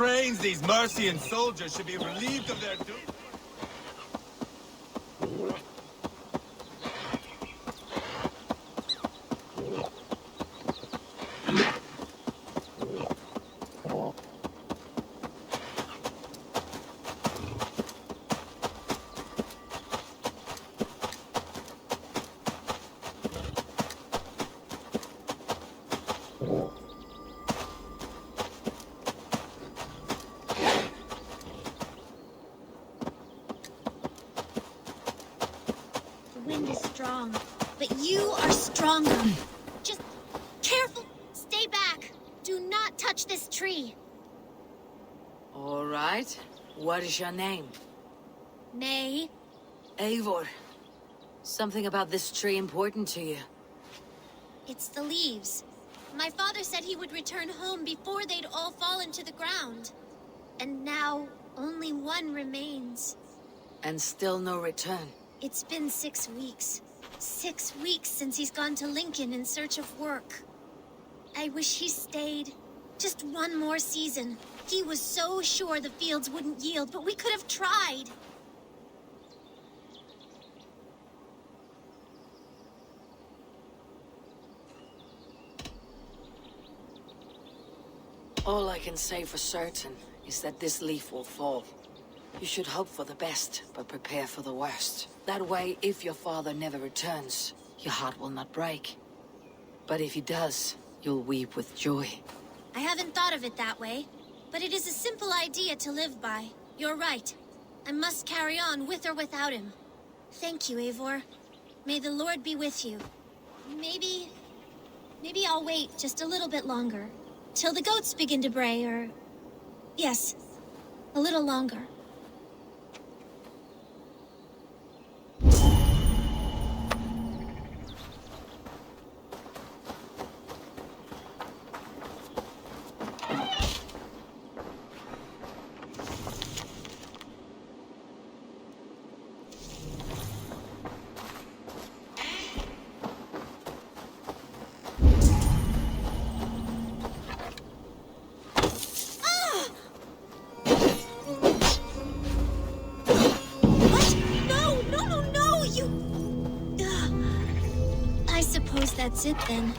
trains these Mercian soldiers should be relieved of their duty. The wind is strong, but you are stronger. Just careful. Stay back. Do not touch this tree. All right. What is your name? Nay. Eivor. Something about this tree important to you? It's the leaves. My father said he would return home before they'd all fall into the ground. And now, only one remains. And still no return. It's been 6 weeks. 6 weeks since he's gone to Lincoln in search of work. I wish he stayed. Just one more season. He was so sure the fields wouldn't yield, but we could have tried. All I can say for certain is that this leaf will fall. You should hope for the best, but prepare for the worst. That way, if your father never returns, your heart will not break. But if he does, you'll weep with joy. I haven't thought of it that way, but it is a simple idea to live by. You're right. I must carry on with or without him. Thank you, Eivor. May the Lord be with you. Maybe I'll wait just a little bit longer. Till the goats begin to bray, or... Yes, a little longer. That's it then.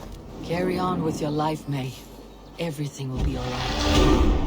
Carry on with your life, May. Everything will be all right.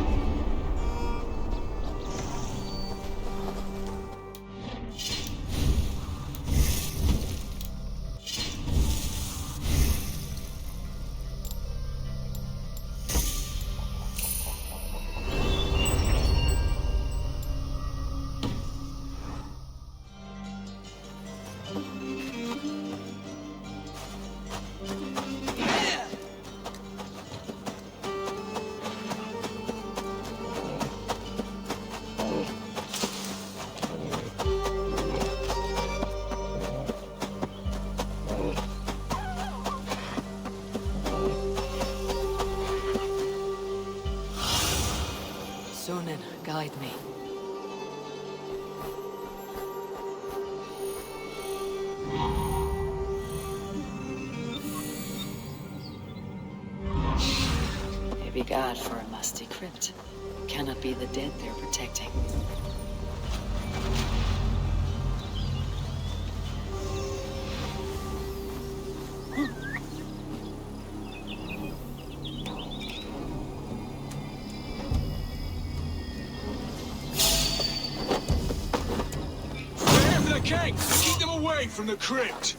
Sunan, guide me. Maybe God for a musty crypt. Cannot be the dead they're protecting. Keep them away from the crypt!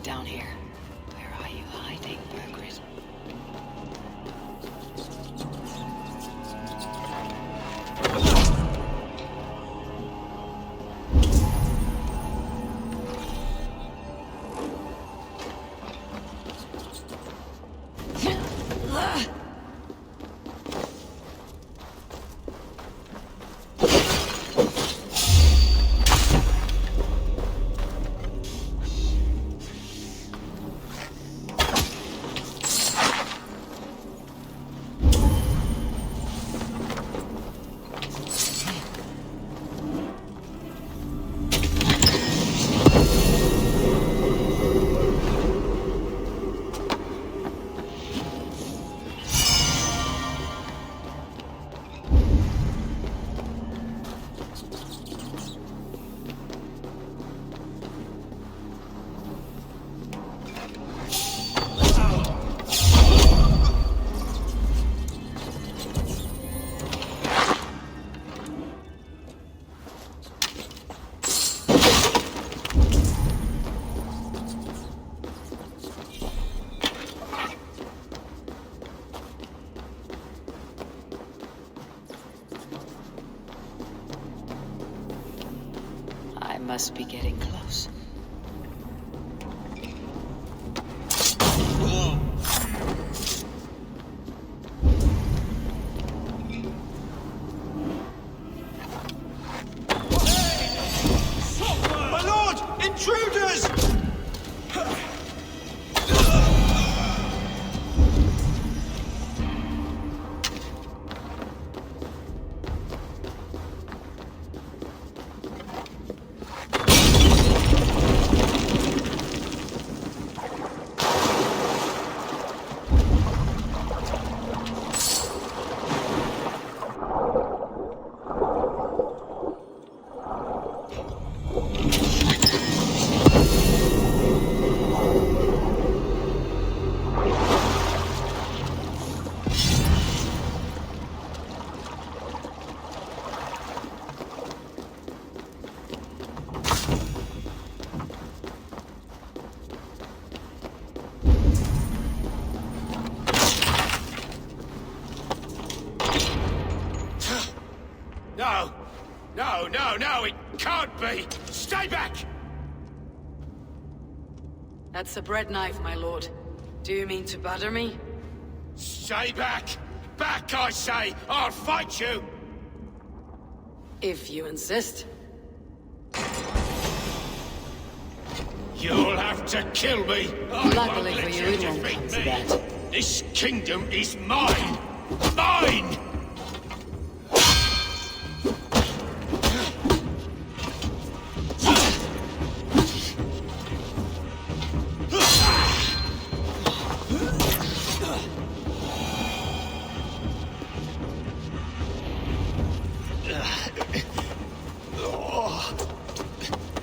down here. Where are you hiding, Margaret? Must be getting close. My lord! Intruders! No, it can't be! Stay back! That's a bread knife, my lord. Do you mean to butter me? Stay back! Back, I say! I'll fight you! If you insist. You'll have to kill me! Luckily for you, it won't come to that. This kingdom is mine! Mine!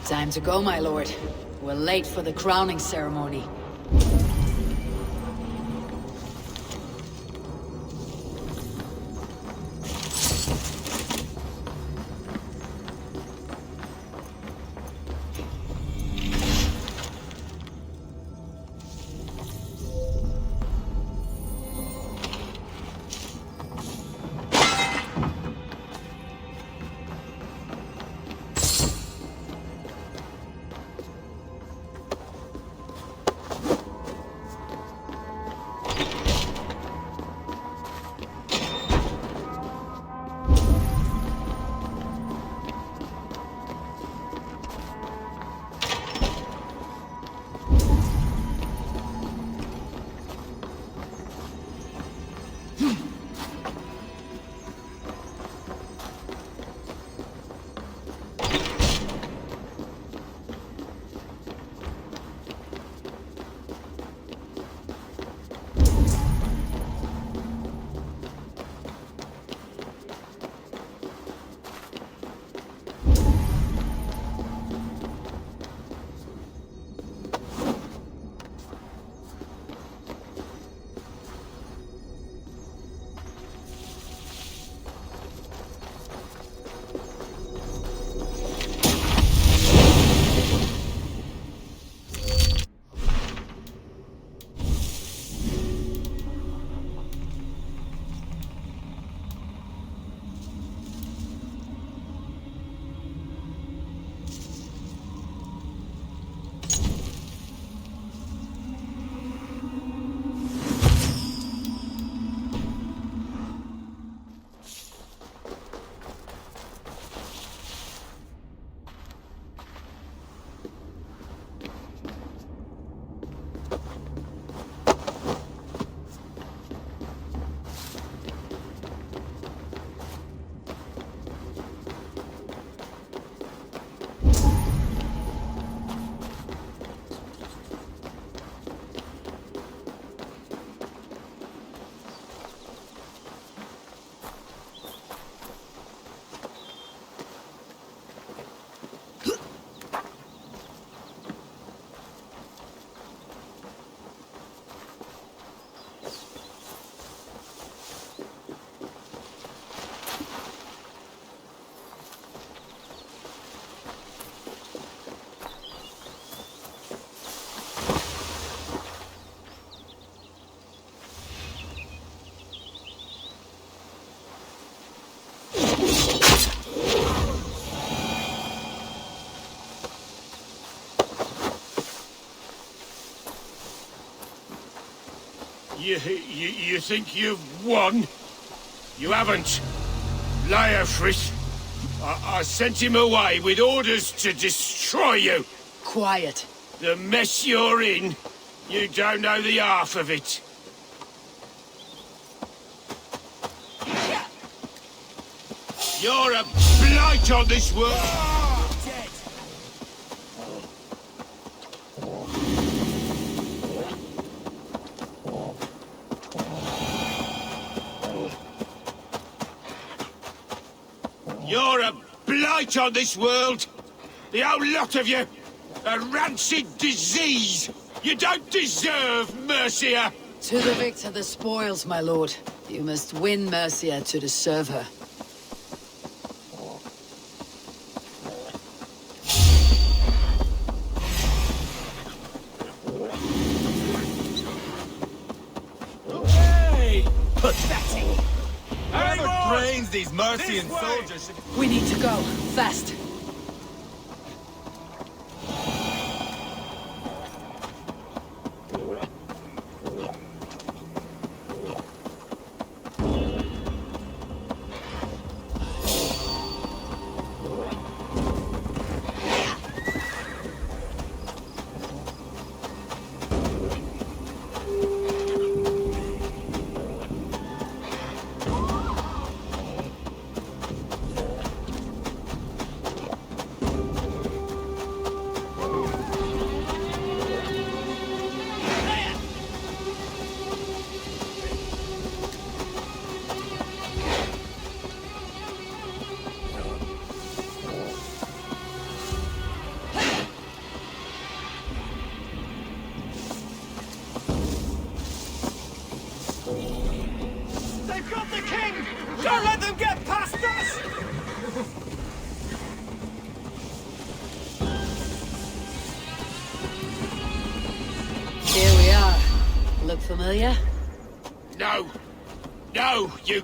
Time to go, my lord. We're late for the crowning ceremony. You think you've won? You haven't. Leofrith. I sent him away with orders to destroy you. Quiet. The mess you're in, you don't know the half of it. You're a blight on this world. Dead. You're a blight on this world. The whole lot of you. A rancid disease. You don't deserve Mercia. To the victor the spoils, my lord. You must win Mercia to deserve her. Hey! Pathetic! Whoever trains these Mercian soldiers should... We need to go. Fast. They've got the king! Don't let them get past us! Here we are. Look familiar? No. No, you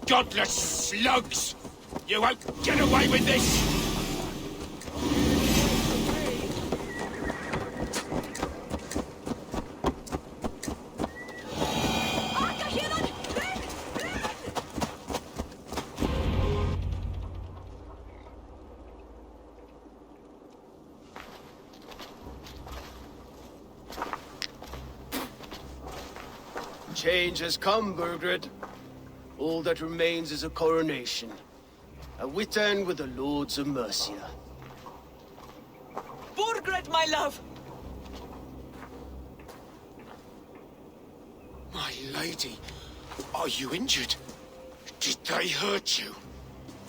godless slugs. You won't get away with this. Change has come, Burgred. All that remains is a coronation. A witan with the Lords of Mercia. Burgred, my love! My lady, are you injured? Did they hurt you?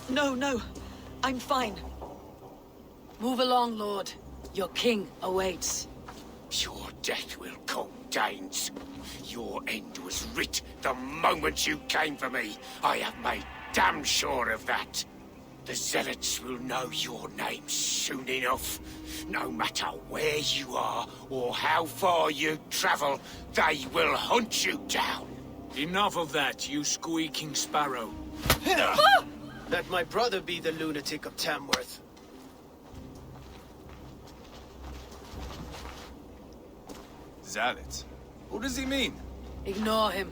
No, no. I'm fine. Move along, lord. Your king awaits. Your death will come, Danes. Your end was writ the moment you came for me. I have made damn sure of that. The Zealots will know your name soon enough. No matter where you are or how far you travel, they will hunt you down. Enough of that, you squeaking sparrow. Let my brother be the lunatic of Tamworth. Zealots? What does he mean? Ignore him.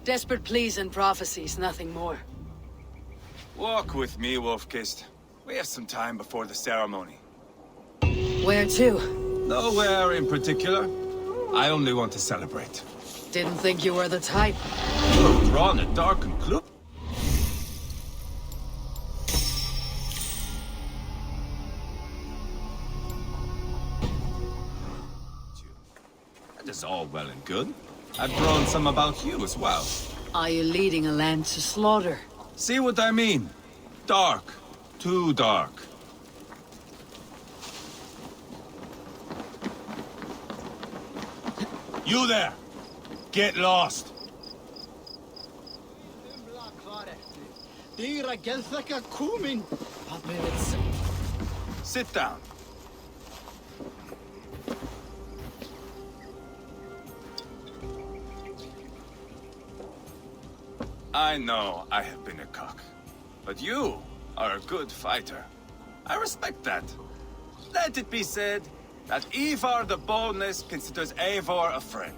Desperate pleas and prophecies, nothing more. Walk with me, Wolfkist. We have some time before the ceremony. Where to? Nowhere in particular. I only want to celebrate. Didn't think you were the type. You've drawn a dark conclusion. That is all well and good. I've drawn some about you as well. Are you leading a land to slaughter? See what I mean? Dark. Too dark. You there! Get lost! Sit down. I know I have been a cock, but you are a good fighter. I respect that. Let it be said that Eivor the Boldness considers Eivor a friend.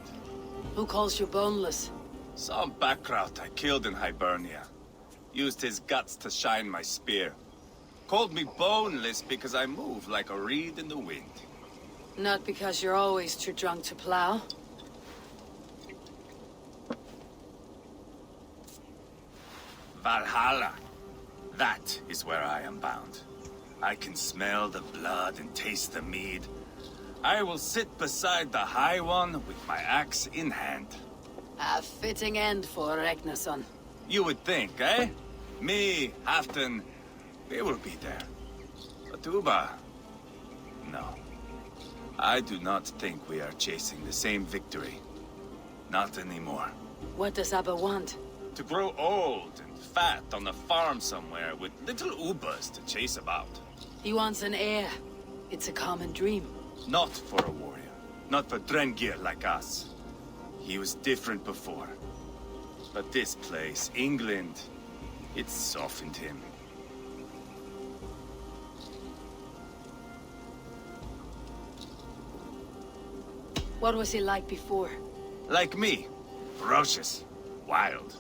Who calls you boneless? Some backrout I killed in Hibernia. Used his guts to shine my spear. Called me boneless because I move like a reed in the wind. Not because you're always too drunk to plow. Valhalla. That is where I am bound. I can smell the blood and taste the mead. I will sit beside the High One with my axe in hand. A fitting end for Ragnarsson. You would think, eh? Me, Halfdan, we will be there. But Uba... no. I do not think we are chasing the same victory. Not anymore. What does Abba want? To grow old and fat on a farm somewhere with little Ubas to chase about. He wants an heir. It's a common dream. Not for a warrior. Not for Drengir like us. He was different before. But this place, England, it softened him. What was he like before? Like me. Ferocious. Wild.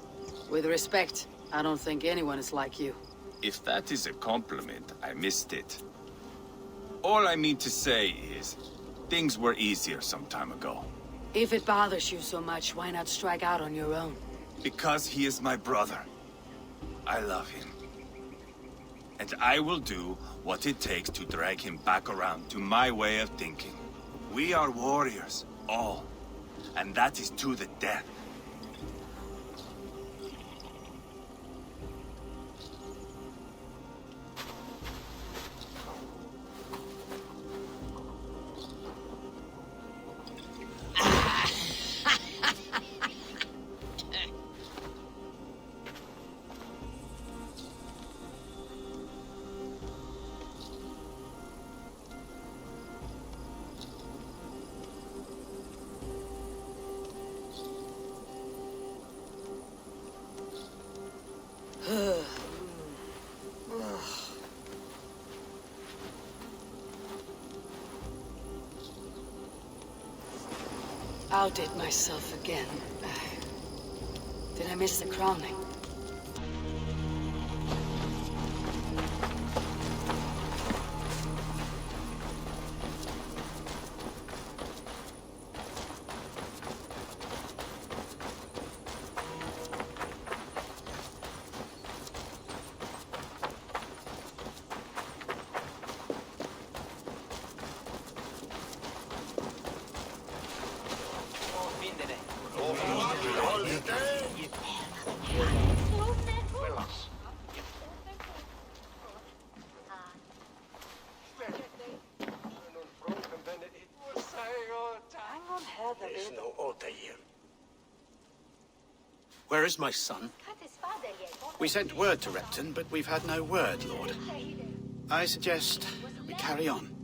With respect, I don't think anyone is like you. If that is a compliment, I missed it. All I mean to say is, things were easier some time ago. If it bothers you so much, why not strike out on your own? Because he is my brother. I love him. And I will do what it takes to drag him back around to my way of thinking. We are warriors, all. And that is to the death. Outdid myself again. Did I miss the crowning? There's no order here. Where is my son? We sent word to Repton, but we've had no word, Lord. I suggest we carry on.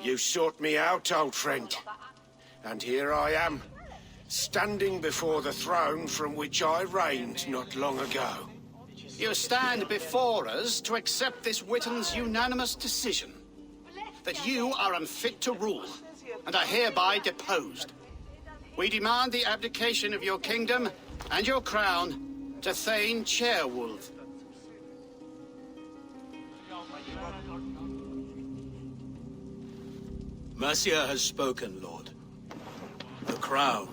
You sought me out, old friend. And here I am, standing before the throne from which I reigned not long ago. You stand before us to accept this Witten's unanimous decision. That you are unfit to rule, and are hereby deposed. We demand the abdication of your kingdom and your crown to Thane Chairwolf. Mercia has spoken, Lord. The crown.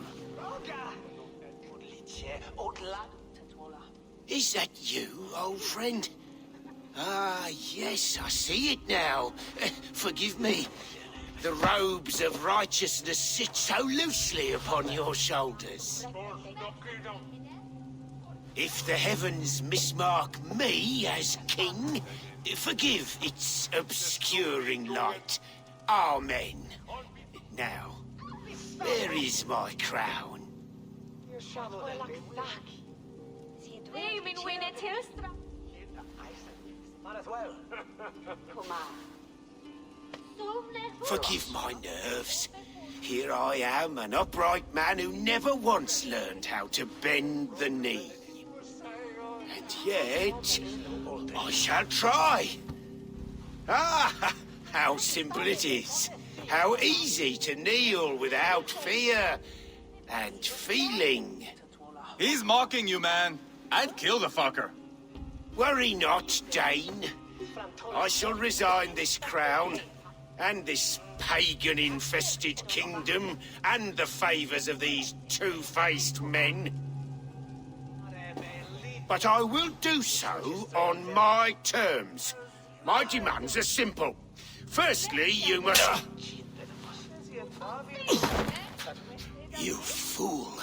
Is that you, old friend? Ah, yes, I see it now. Forgive me. The robes of righteousness sit so loosely upon your shoulders. If the heavens mismark me as king, forgive its obscuring light. Amen. Now, where is my crown? Forgive my nerves. Here I am, an upright man who never once learned how to bend the knee. And yet, I shall try. Ah, how simple it is. How easy to kneel without fear and feeling. He's mocking you, man. I'd kill the fucker. Worry not, Dane. I shall resign this crown, and this pagan-infested kingdom, and the favours of these two-faced men. But I will do so on my terms. My demands are simple. Firstly, you must... You fool.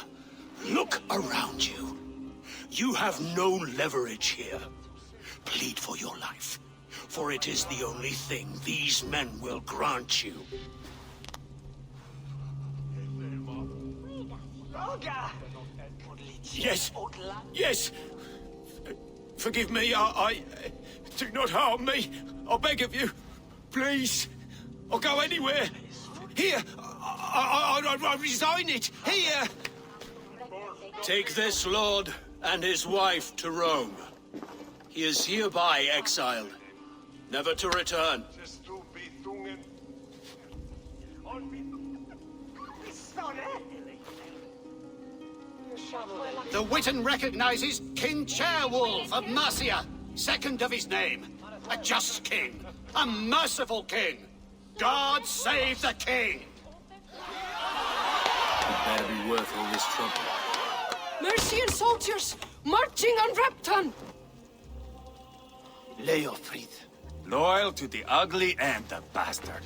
Look around you. You have no leverage here. Plead for your life, for it is the only thing these men will grant you. Yes, yes. Forgive me, I... Do not harm me. I beg of you. Please. I'll go anywhere. Here. I resign it. Here. Take this lord and his wife to Rome. He is hereby exiled, never to return. The Witan recognizes King Chairwolf of Mercia, second of his name. A just king, a merciful king. God save the king! Better be worth all this trouble. Mercian soldiers marching on Repton! Leofrid. Loyal to the ugly and the bastard.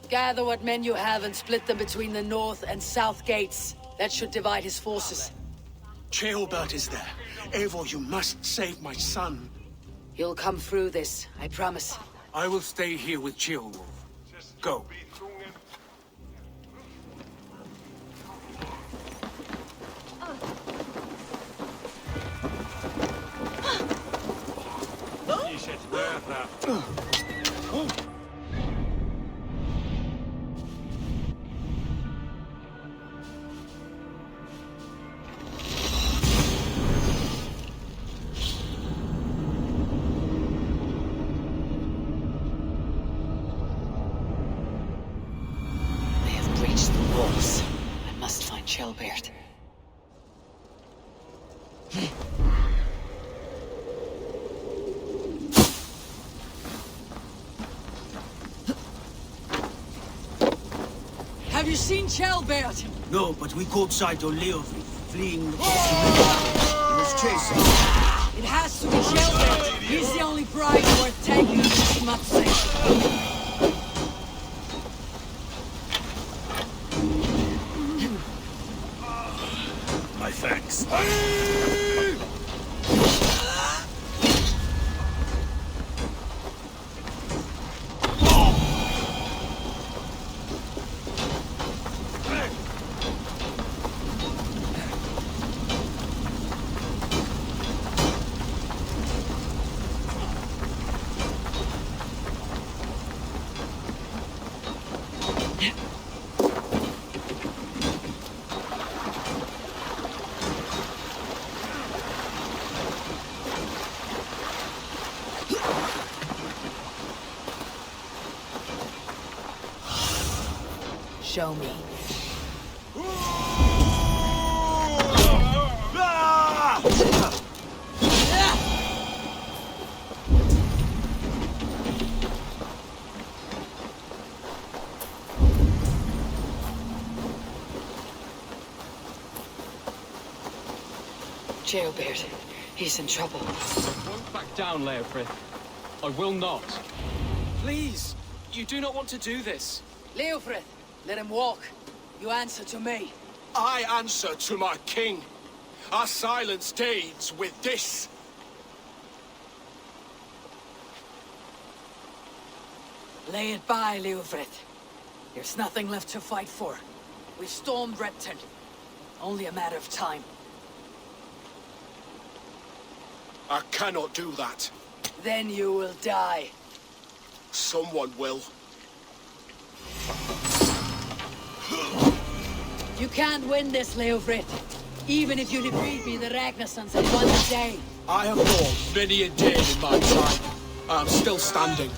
Gather what men you have and split them between the north and south gates. That should divide his forces. Ceolbert is there. Eivor, you must save my son. You'll come through this, I promise. I will stay here with Ceolwolf. Go. Ceolbert. Have you seen Ceolbert? No, but we caught sight of Leofrid fleeing across the river. He was chasing. It has to be Ceolbert. He's the only prize worth taking, you must say. My thanks. Show me. Ceolbert, he's in trouble. I won't back down, Leofrid. I will not. Please, you do not want to do this. Leofrid, let him walk. You answer to me. I answer to my king. Our silence deeds with this. Lay it by, Leofrid. There's nothing left to fight for. We've stormed Repton. Only a matter of time. I cannot do that. Then you will die. Someone will. You can't win this, Leofrid. Even if you defeat me, the Ragnarsons in one day. I have fought many a day in my time. I am still standing.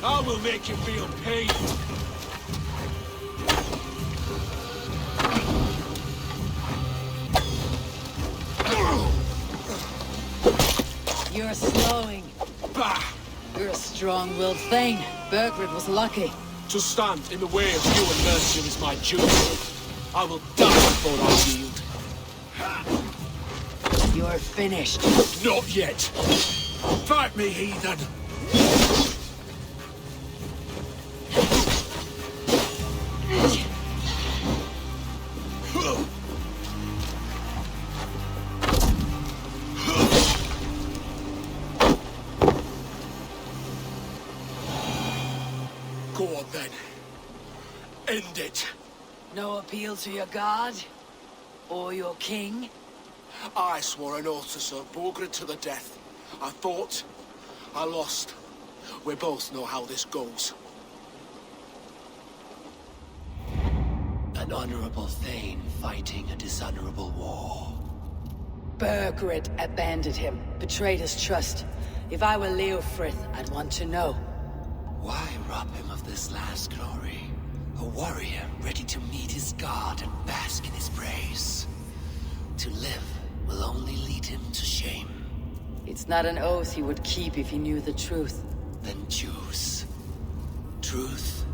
I will make you feel pain. You're slowing. Bah! You're a strong-willed Thane. Bergrid was lucky. To stand in the way of you and Mercia is my duty. I will die before I yield. You're finished. Not yet. Fight me, heathen! Go on then. End it. No appeal to your god? Or your king? I swore an oath to serve Borgred to the death. I fought. I lost. We both know how this goes. An honorable Thane fighting a dishonorable war. Bergrid abandoned him, betrayed his trust. If I were Leofrith, I'd want to know. Why rob him of this last glory? A warrior ready to meet his god and bask in his praise. To live will only lead him to shame. It's not an oath he would keep if he knew the truth. Then choose. Truth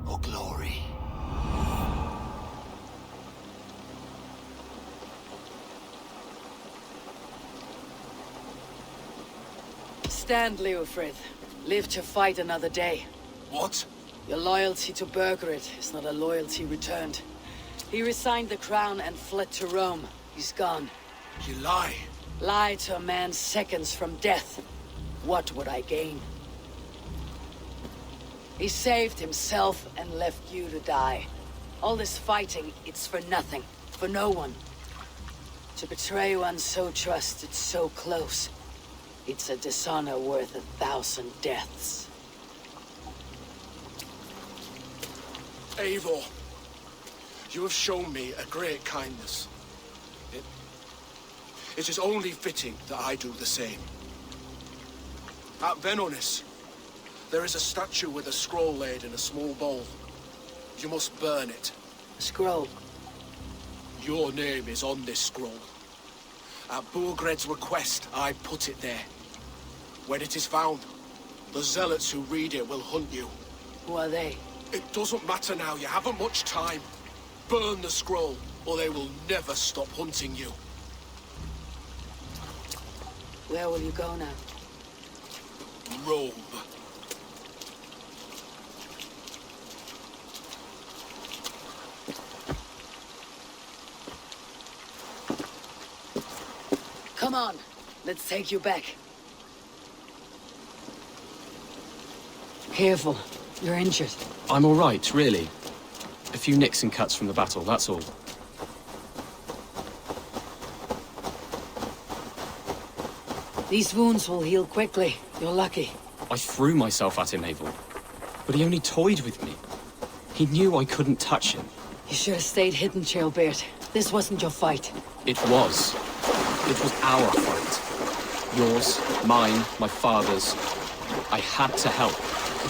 or glory. Stand, Leofrith. Live to fight another day. What? Your loyalty to Bergrid is not a loyalty returned. He resigned the crown and fled to Rome. He's gone. You lie. Lie to a man seconds from death. What would I gain? He saved himself and left you to die. All this fighting, it's for nothing. For no one. To betray one so trusted, so close. It's a dishonor worth 1,000 deaths. Eivor, you have shown me a great kindness. It is only fitting that I do the same. At Venonis, there is a statue with a scroll laid in a small bowl. You must burn it. A scroll? Your name is on this scroll. At Borgred's request, I put it there. When it is found, the zealots who read it will hunt you. Who are they? It doesn't matter now, you haven't much time. Burn the scroll, or they will never stop hunting you. Where will you go now? Rome. Come on, let's take you back. Careful, you're injured. I'm all right, really. A few nicks and cuts from the battle, that's all. These wounds will heal quickly. You're lucky. I threw myself at him, Eivor. But he only toyed with me. He knew I couldn't touch him. You should have stayed hidden, Trilbert. This wasn't your fight. It was. It was our fight. Yours, mine, my father's. I had to help.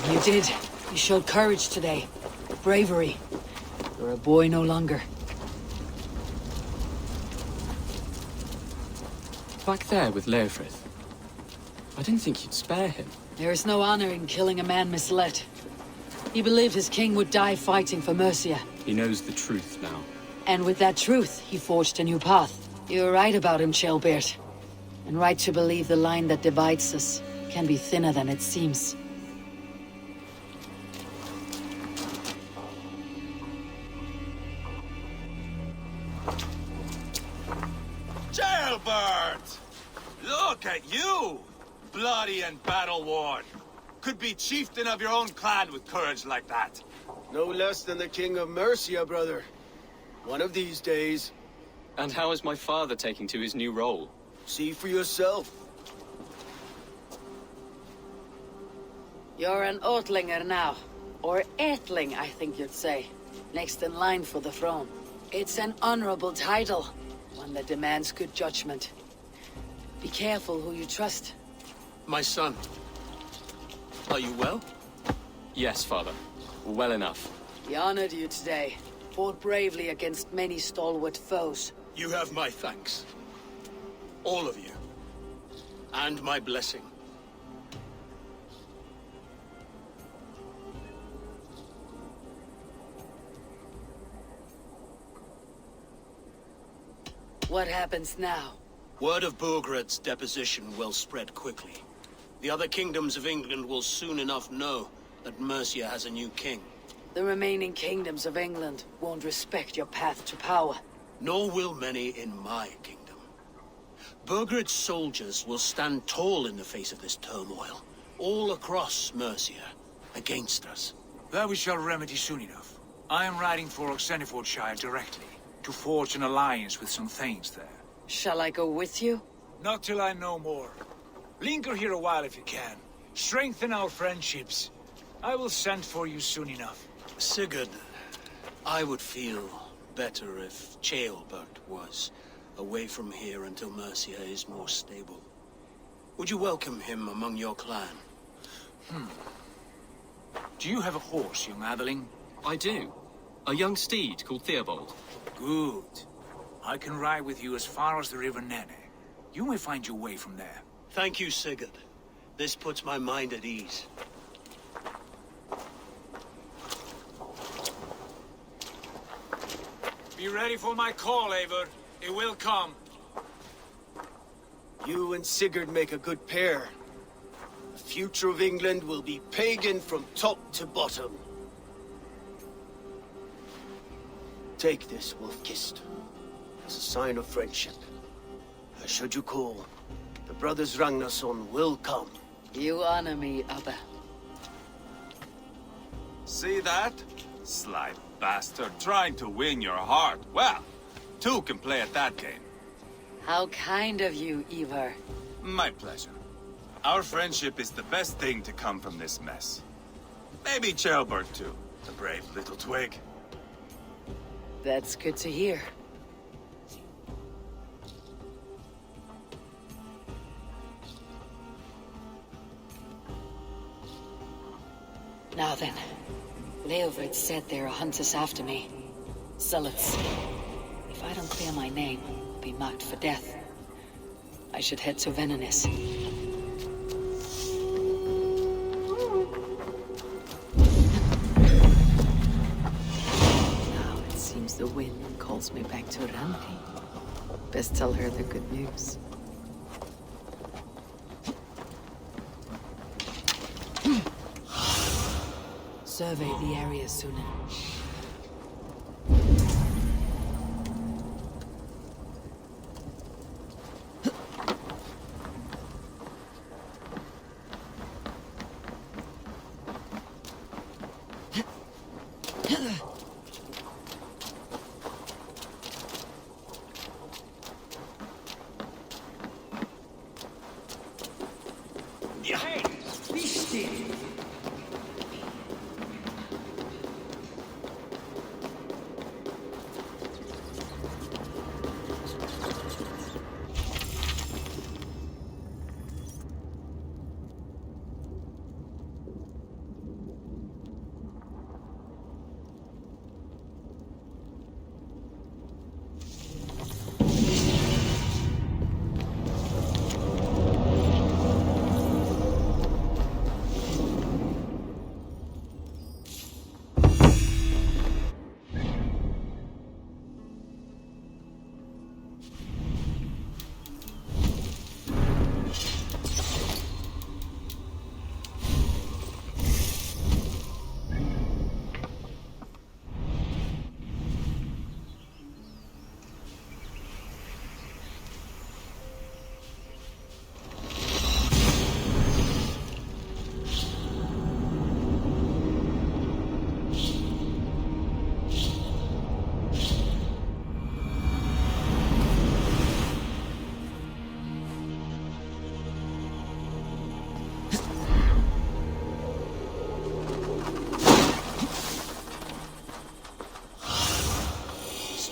You did. You showed courage today. Bravery. You're a boy no longer. Back there with Leofrith. I didn't think you'd spare him. There is no honor in killing a man misled. He believed his king would die fighting for Mercia. He knows the truth now. And with that truth, he forged a new path. You're right about him, Trilbert. And right to believe the line that divides us can be thinner than it seems. Jailbird! Look at you! Bloody and battle-worn. could be chieftain of your own clan with courage like that? No less than the King of Mercia, brother. One of these days. And how is my father taking to his new role? See for yourself. You're an Oatlinger now. Or Aethling, I think you'd say. Next in line for the throne. It's an honorable title, one that demands good judgment. Be careful who you trust. My son. Are you well? Yes, father. Well enough. He honored you today. Fought bravely against many stalwart foes. You have my thanks. All of you. And my blessing. What happens now? Word of Burgred's deposition will spread quickly. The other kingdoms of England will soon enough know that Mercia has a new king. The remaining kingdoms of England won't respect your path to power. Nor will many in my kingdom. Burgred's soldiers will stand tall in the face of this turmoil, all across Mercia, against us. That we shall remedy soon enough. I am riding for Oxenfordshire directly, to forge an alliance with some thanes there. Shall I go with you? Not till I know more. Linger here a while if you can. Strengthen our friendships. I will send for you soon enough. Sigurd, I would feel better if Ceolbert was away from here until Mercia is more stable. Would you welcome him among your clan? Do you have a horse, young Atheling? I do. A young steed called Theobald. Good. I can ride with you as far as the River Nene. You may find your way from there. Thank you, Sigurd. This puts my mind at ease. Be ready for my call, Eivor. It will come. You and Sigurd make a good pair. The future of England will be pagan from top to bottom. Take this, Wolf-Kissed, as a sign of friendship. Should you call, the brothers Ragnarsson will come. You honor me, Abba. See that? Sly bastard, trying to win your heart. Well, two can play at that game. How kind of you, Eivor. My pleasure. Our friendship is the best thing to come from this mess. Maybe Ceolbert too, the brave little twig. That's good to hear. Now then, Leofrid said there are hunters after me. Zealots. If I don't clear my name, I'll be marked for death. I should head to Venenis. Now it seems the wind calls me back to Randi. Best tell her the good news. Survey the area, Sunan.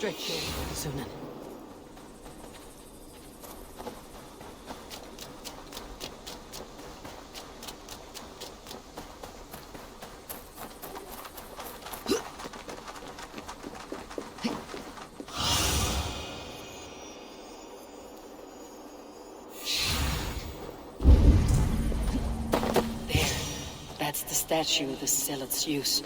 strictly, Sunan. That's the statue the zealots use.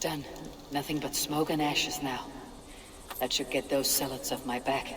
Done. Nothing but smoke and ashes now. That should get those zealots off my back.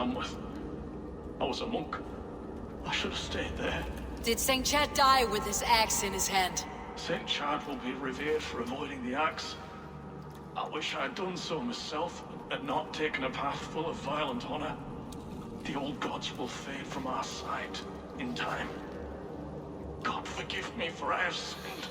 began with. I was a monk. I should have stayed there. Did St. Chad die with his axe in his hand? St. Chad will be revered for avoiding the axe. I wish I had done so myself, and not taken a path full of violent honor. The old gods will fade from our sight in time. God forgive me, for I have sinned.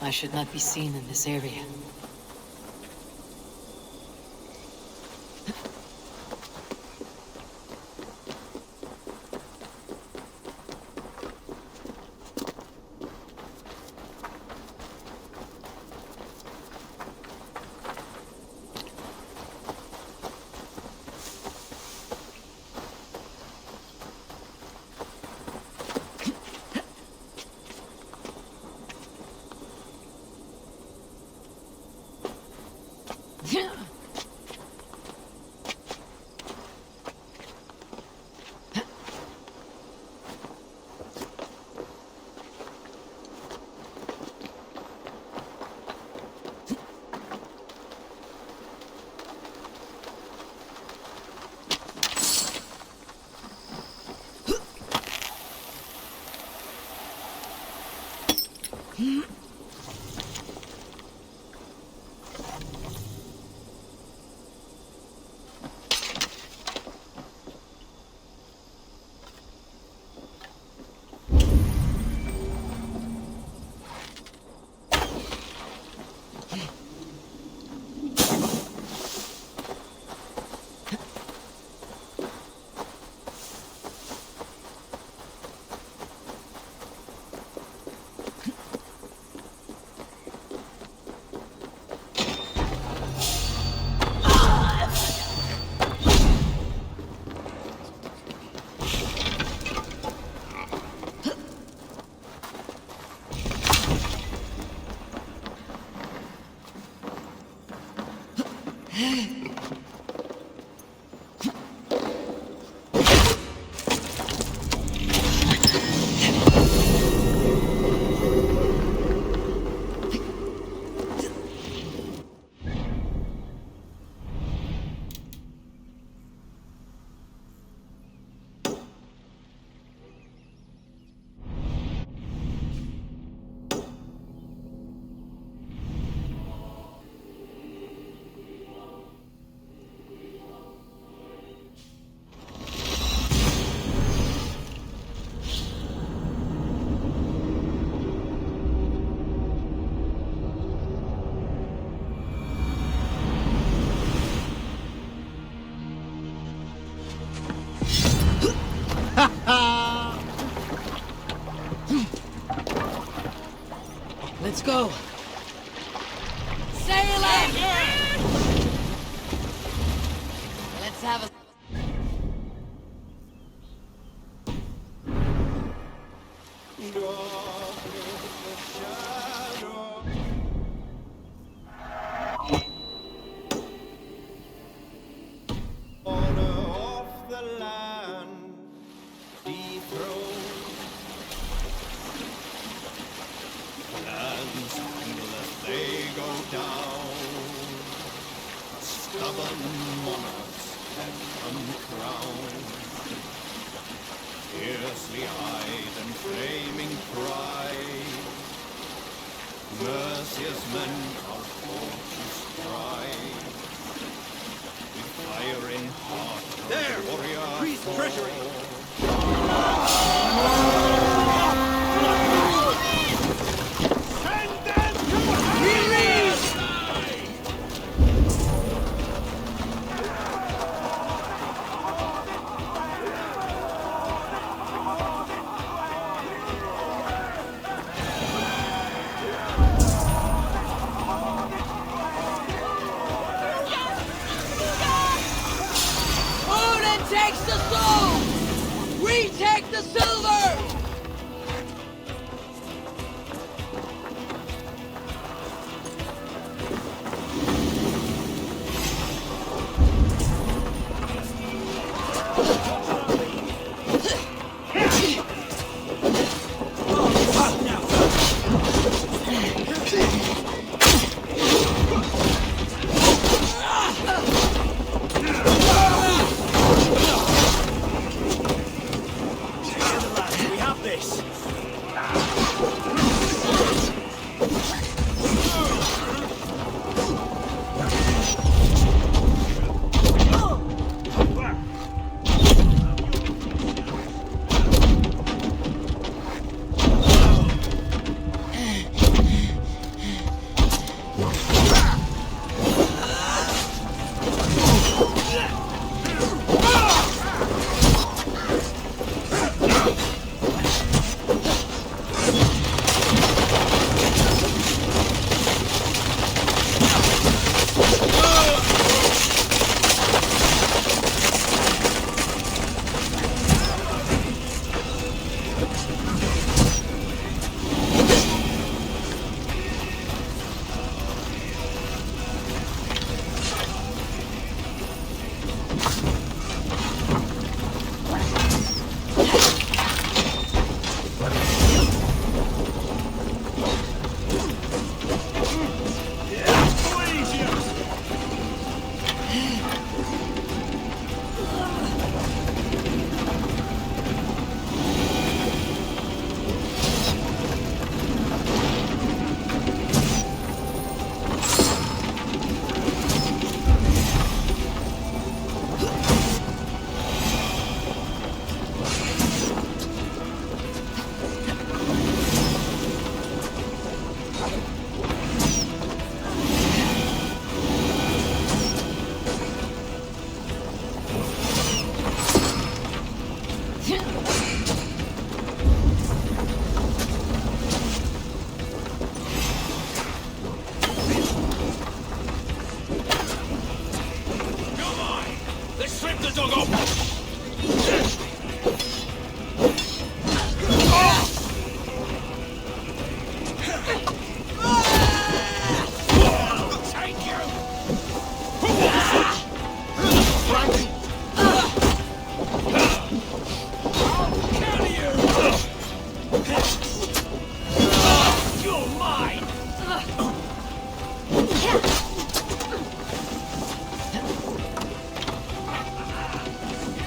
I should not be seen in this area. Let's go. Sail up! Let's have a... Takes the soul! We take the silver!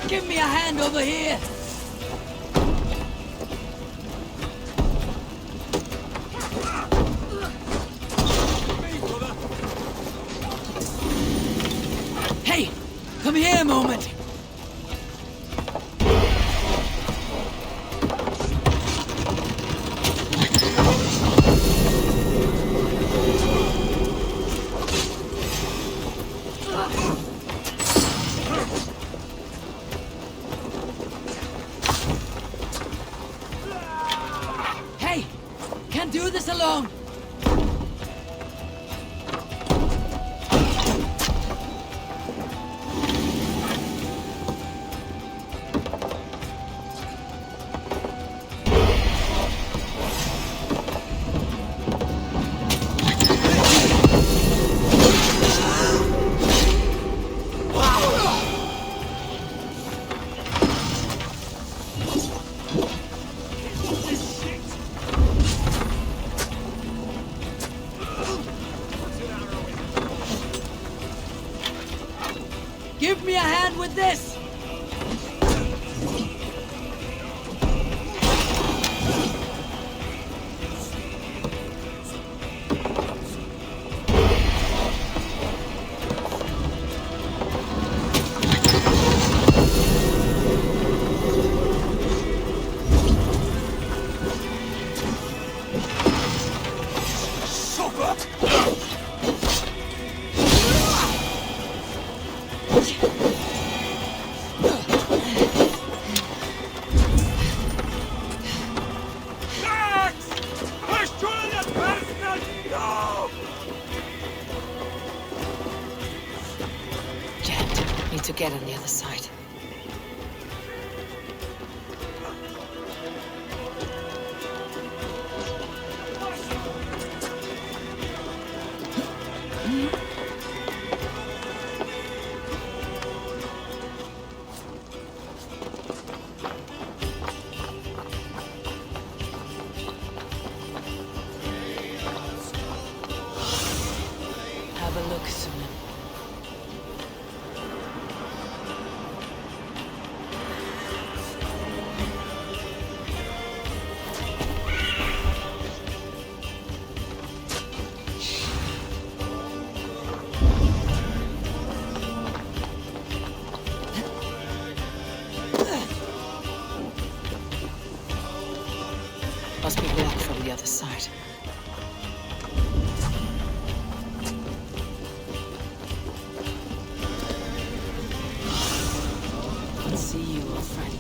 Give me a hand over here! Hey! Come here a moment! with this! To get on the other side. Have a look, Suna. Must be blocked from the other side. See you, old friend.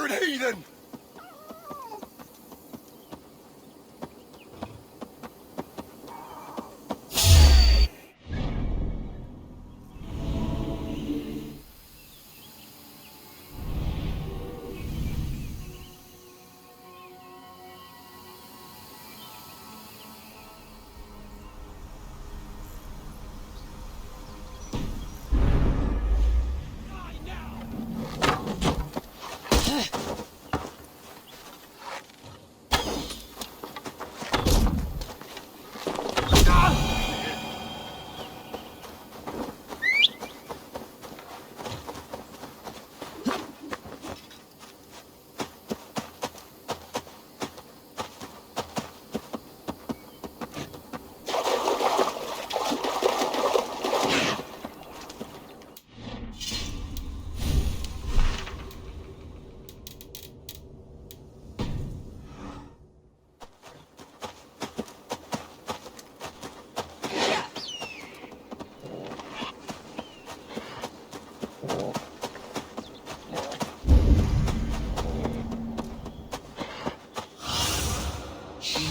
degenerate heathen!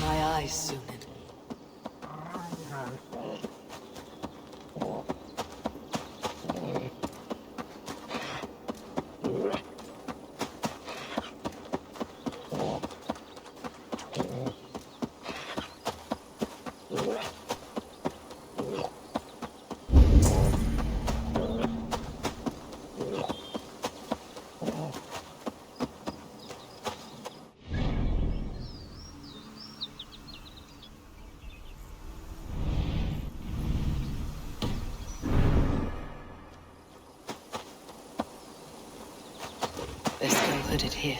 My eyes soon. Best go hooded here.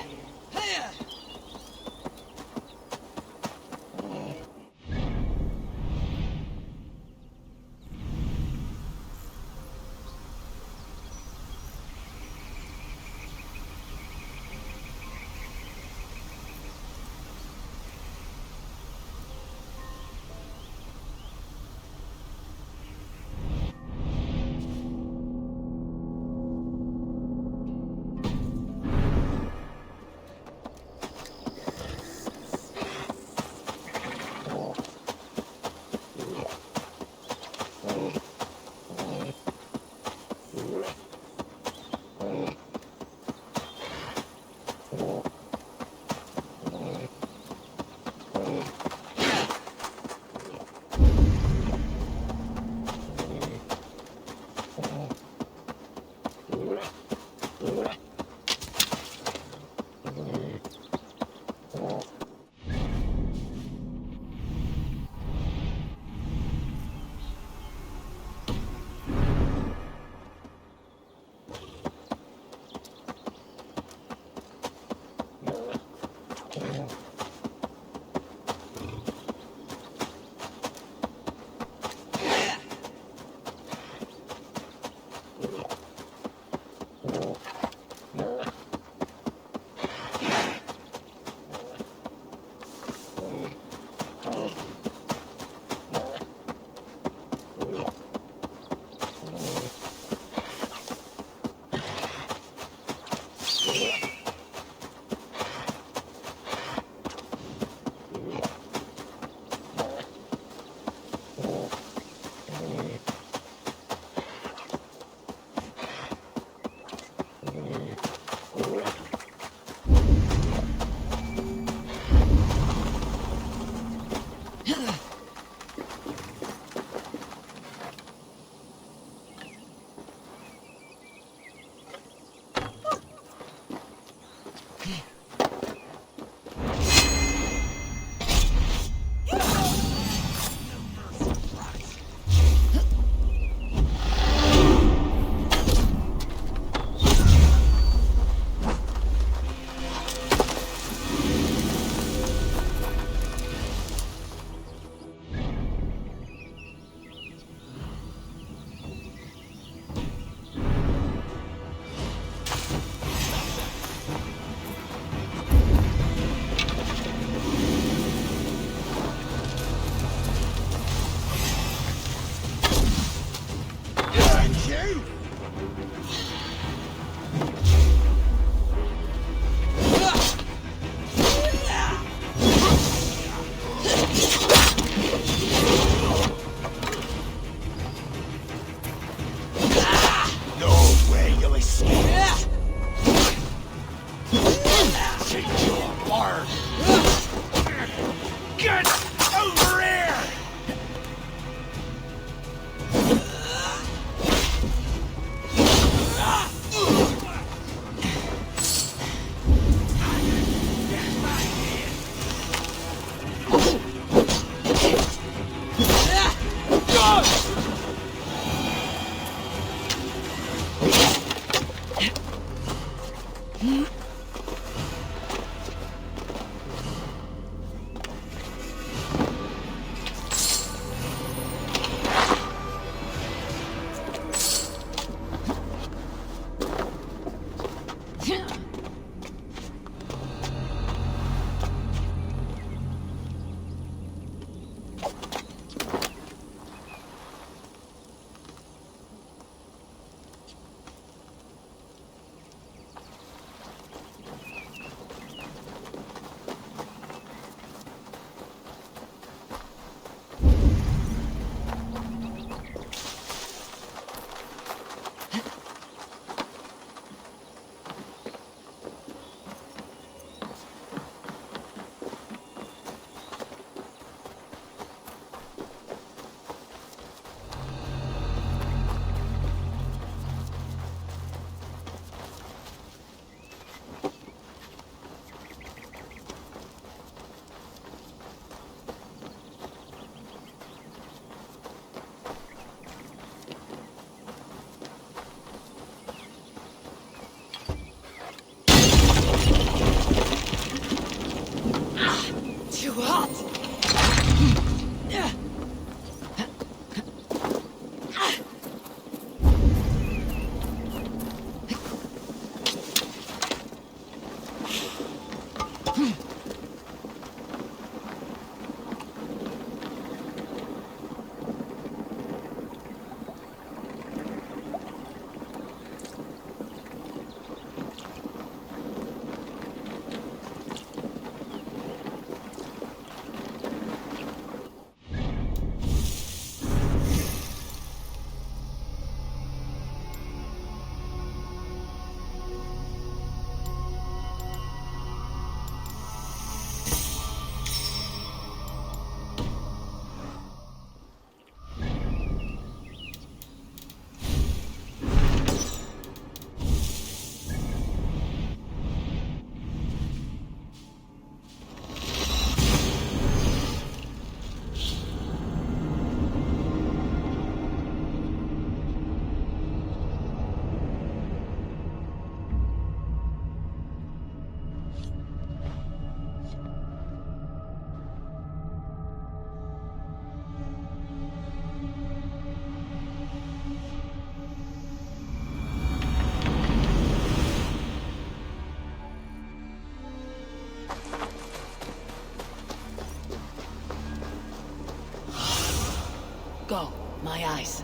Go, my eyes.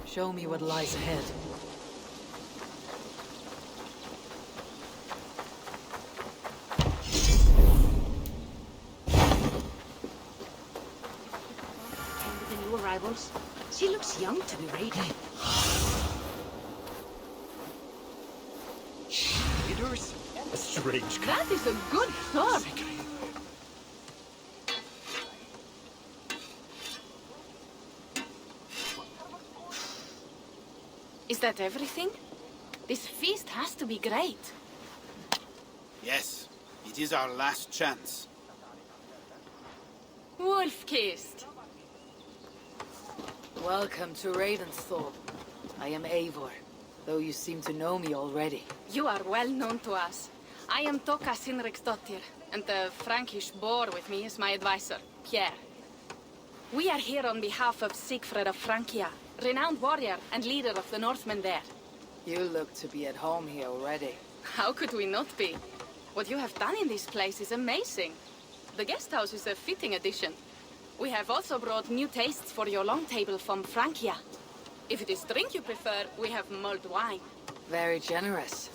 Show me what lies ahead. And the new arrivals. She looks young to be raided. Leaders? A strange kind. That is a good thought. Is that everything? This feast has to be great. Yes, it is our last chance. Wolf-kissed. Welcome to Ravensthorpe. I am Eivor, though you seem to know me already. You are well known to us. I am Toka Sinriksdottir, and the Frankish boar with me is my advisor, Pierre. We are here on behalf of Sigfred of Francia, renowned warrior and leader of the Northmen there. You look to be at home here already. How could we not be? What you have done in this place is amazing. The guest house is a fitting addition. We have also brought new tastes for your long table from Francia. If it is drink you prefer, we have mulled wine. Very generous.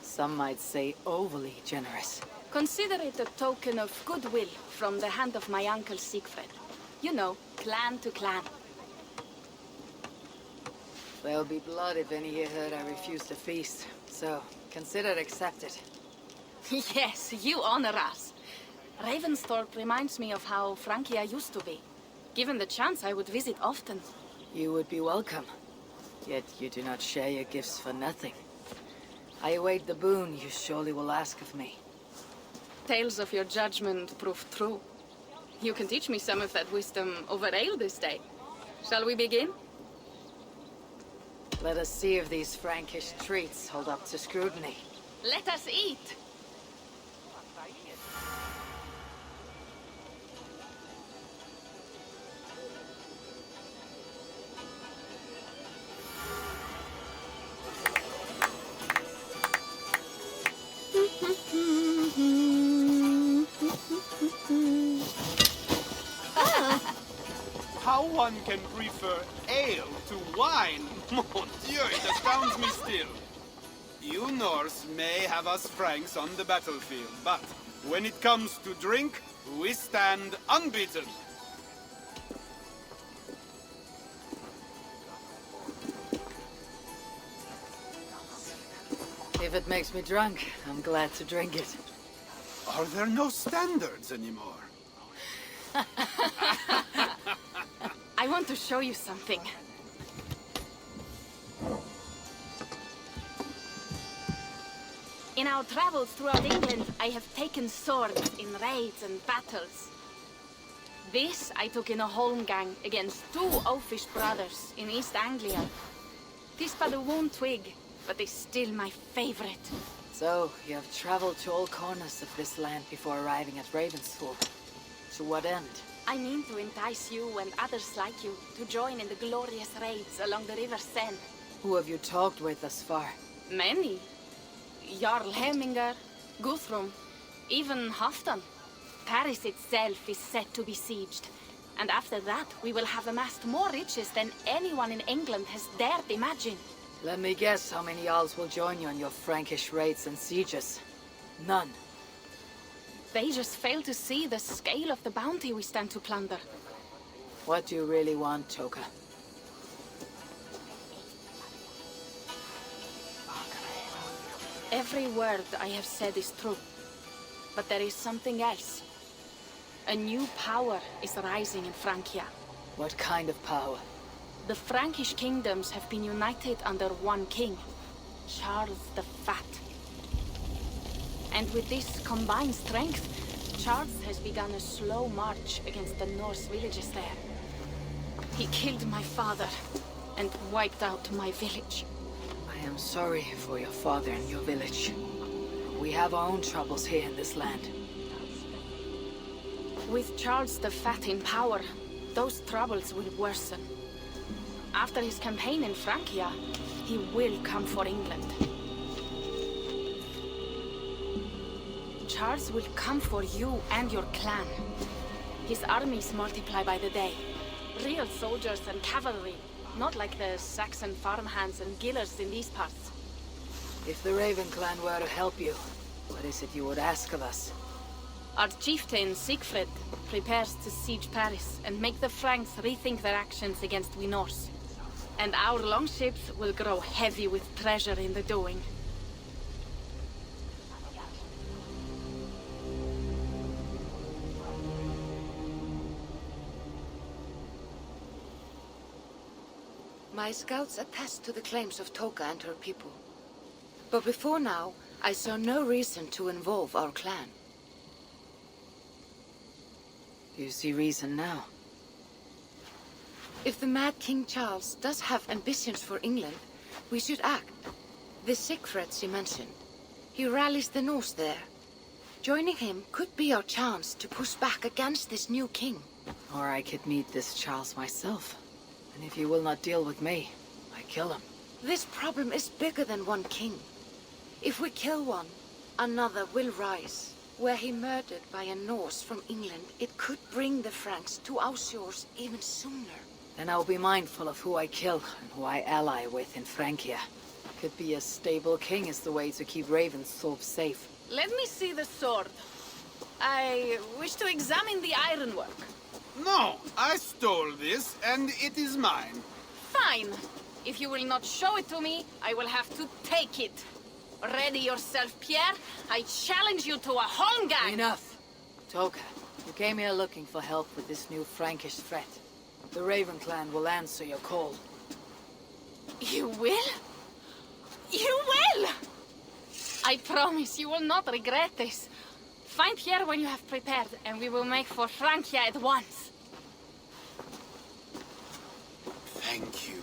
Some might say overly generous. Consider it a token of goodwill from the hand of my uncle Sigfred. You know, clan to clan. There'll be blood if any here heard I refuse the feast, so consider it accepted. Yes, you honor us. Ravensthorpe reminds me of how Francia used to be. Given the chance, I would visit often. You would be welcome. Yet you do not share your gifts for nothing. I await the boon you surely will ask of me. Tales of your judgment prove true. You can teach me some of that wisdom over ale this day. Shall we begin? Let us see if these Frankish treats hold up to scrutiny. Let us eat! How one can prefer ale to wine? Mon Dieu, it astounds me still. You Norse may have us Franks on the battlefield, but when it comes to drink, we stand unbeaten. If it makes me drunk, I'm glad to drink it. Are there no standards anymore? I want to show you something. In our travels throughout England, I have taken swords in raids and battles. This I took in a holmgang against two oafish brothers in East Anglia. 'Tis but a worn twig, but is still my favorite. So, you have traveled to all corners of this land before arriving at Ravensthorpe. To what end? I mean to entice you and others like you to join in the glorious raids along the River Seine. Who have you talked with thus far? Many. Jarl Hemminger, Guthrum, even Halfdan. Paris itself is set to be besieged. And after that, we will have amassed more riches than anyone in England has dared imagine. Let me guess how many Jarls will join you on your Frankish raids and sieges. None. They just fail to see the scale of the bounty we stand to plunder. What do you really want, Toka? Every word I have said is true. But there is something else. A new power is rising in Francia. What kind of power? The Frankish kingdoms have been united under one king, Charles the Fat. And with this combined strength, Charles has begun a slow march against the Norse villages there. He killed my father and wiped out my village. I am sorry for your father and your village. We have our own troubles here in this land. With Charles the Fat in power, those troubles will worsen. After his campaign in Francia, he will come for England. Charles will come for you and your clan. His armies multiply by the day. Real soldiers and cavalry, not like the Saxon farmhands and gillers in these parts. If the Raven clan were to help you, what is it you would ask of us? Our chieftain, Siegfried, prepares to siege Paris and make the Franks rethink their actions against we Norse. And our longships will grow heavy with treasure in the doing. My scouts attest to the claims of Toka and her people. But before now, I saw no reason to involve our clan. Do you see reason now? If the mad King Charles does have ambitions for England, we should act. The Siegfried she mentioned, he rallies the Norse there. Joining him could be our chance to push back against this new king. Or I could meet this Charles myself. And if you will not deal with me, I kill him. This problem is bigger than one king. If we kill one, another will rise. Were he murdered by a Norse from England, it could bring the Franks to our shores even sooner. Then I'll be mindful of who I kill and who I ally with in Francia. Could be a stable king is the way to keep Ravensthorpe safe. Let me see the sword. I wish to examine the ironwork. No, I stole this, and it is mine. Fine. If you will not show it to me, I will have to take it. Ready yourself, Pierre. I challenge you to a holmgang. Enough. Toka, you came here looking for help with this new Frankish threat. The Raven clan will answer your call. You will? You will! I promise you will not regret this. Find Pierre when you have prepared, and we will make for Francia at once. Thank you.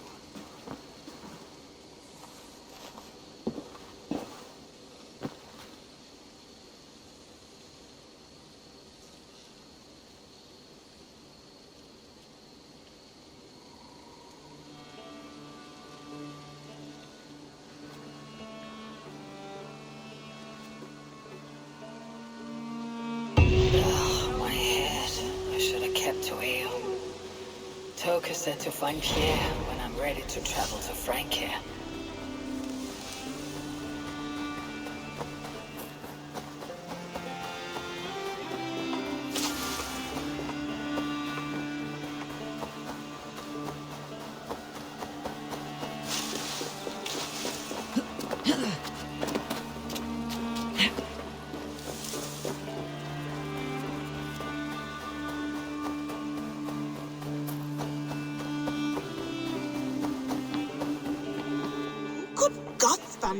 Toka said to find Pierre when I'm ready to travel to Francia.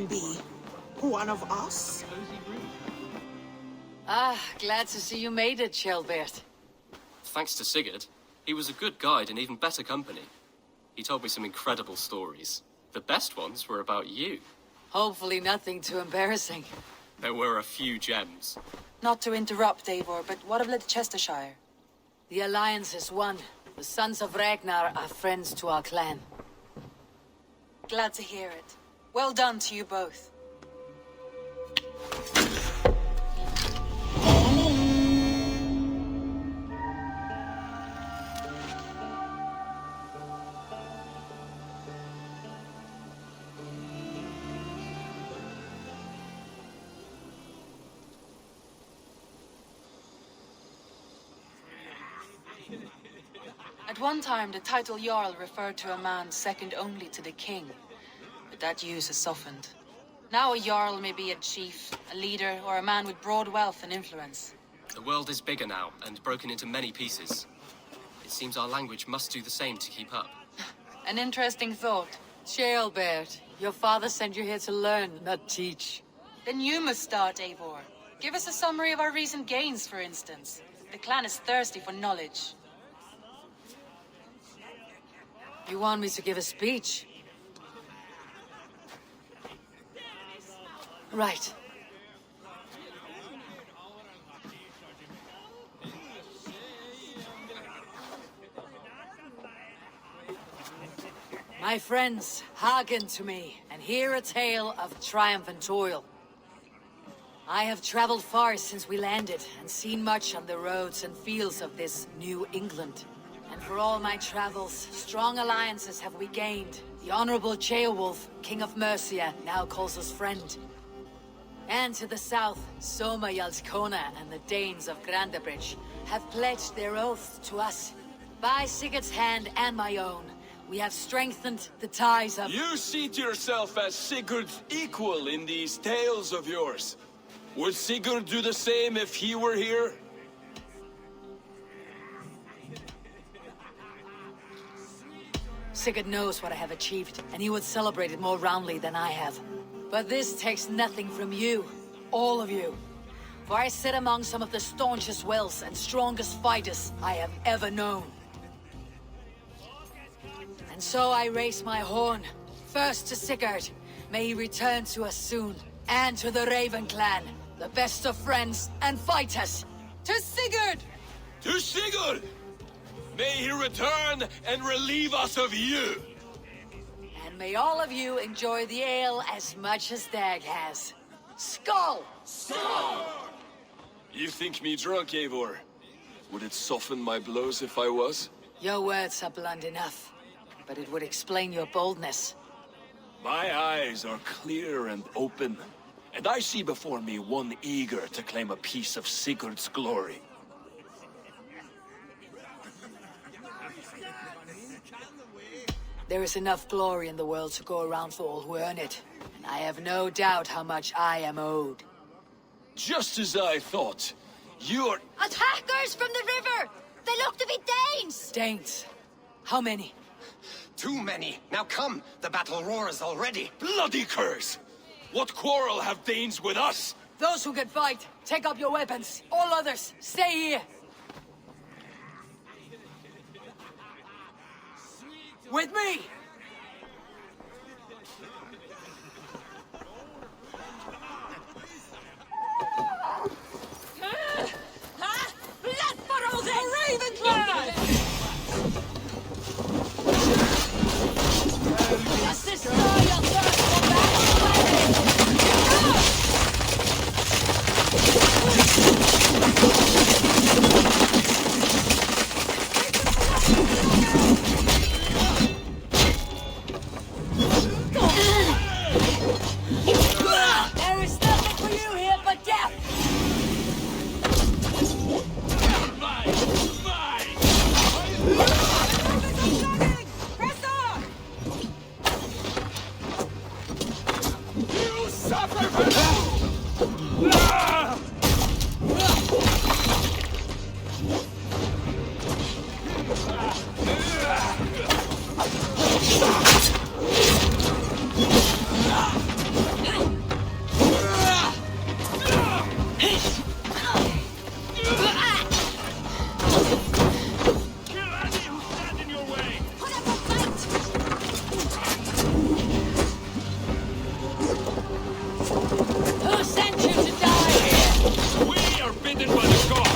Be one of us? Ah, glad to see you made it, Kjotve. Thanks to Sigurd, he was a good guide and even better company. He told me some incredible stories. The best ones were about you. Hopefully nothing too embarrassing. There were a few gems. Not to interrupt, Eivor, but what of Leicestershire? The Alliance is one. The Sons of Ragnar are friends to our clan. Glad to hear it. Well done to you both. At one time, the title Jarl referred to a man second only to the king. But that use has softened. Now a Jarl may be a chief, a leader, or a man with broad wealth and influence. The world is bigger now, and broken into many pieces. It seems our language must do the same to keep up. An interesting thought. Jailbird, your father sent you here to learn, not teach. Then you must start, Eivor. Give us a summary of our recent gains, for instance. The clan is thirsty for knowledge. You want me to give a speech? Right. My friends, hearken to me, and hear a tale of triumph and toil. I have traveled far since we landed, and seen much on the roads and fields of this New England. And for all my travels, strong alliances have we gained. The Honorable Ceolwulf, King of Mercia, now calls us friend. And to the south, Soma Jarlskona and the Danes of Grandabridge have pledged their oath to us. By Sigurd's hand and my own, we have strengthened the ties of— You seat yourself as Sigurd's equal in these tales of yours. Would Sigurd do the same if he were here? Sigurd knows what I have achieved, and he would celebrate it more roundly than I have. But this takes nothing from you, all of you. For I sit among some of the staunchest wills and strongest fighters I have ever known. And so I raise my horn, first to Sigurd. May he return to us soon. And to the Raven clan, the best of friends and fighters. To Sigurd! To Sigurd! May he return and relieve us of you! And may all of you enjoy the ale as much as Dag has. Skull! Skull! You think me drunk, Eivor? Would it soften my blows if I was? Your words are blunt enough, but it would explain your boldness. My eyes are clear and open, and I see before me one eager to claim a piece of Sigurd's glory. There is enough glory in the world to go around for all who earn it, and I have no doubt how much I am owed. Just as I thought. You're— Attackers from the river! They look to be Danes! Danes? How many? Too many. Now come, the battle roars already. Bloody curse! What quarrel have Danes with us? Those who can fight, take up your weapons. All others, stay here. With me! Blood for all the Raven clan! Just destroy your thirst for battle! There is nothing for you here but death! Who sent you to die here? We are bidden by the gods!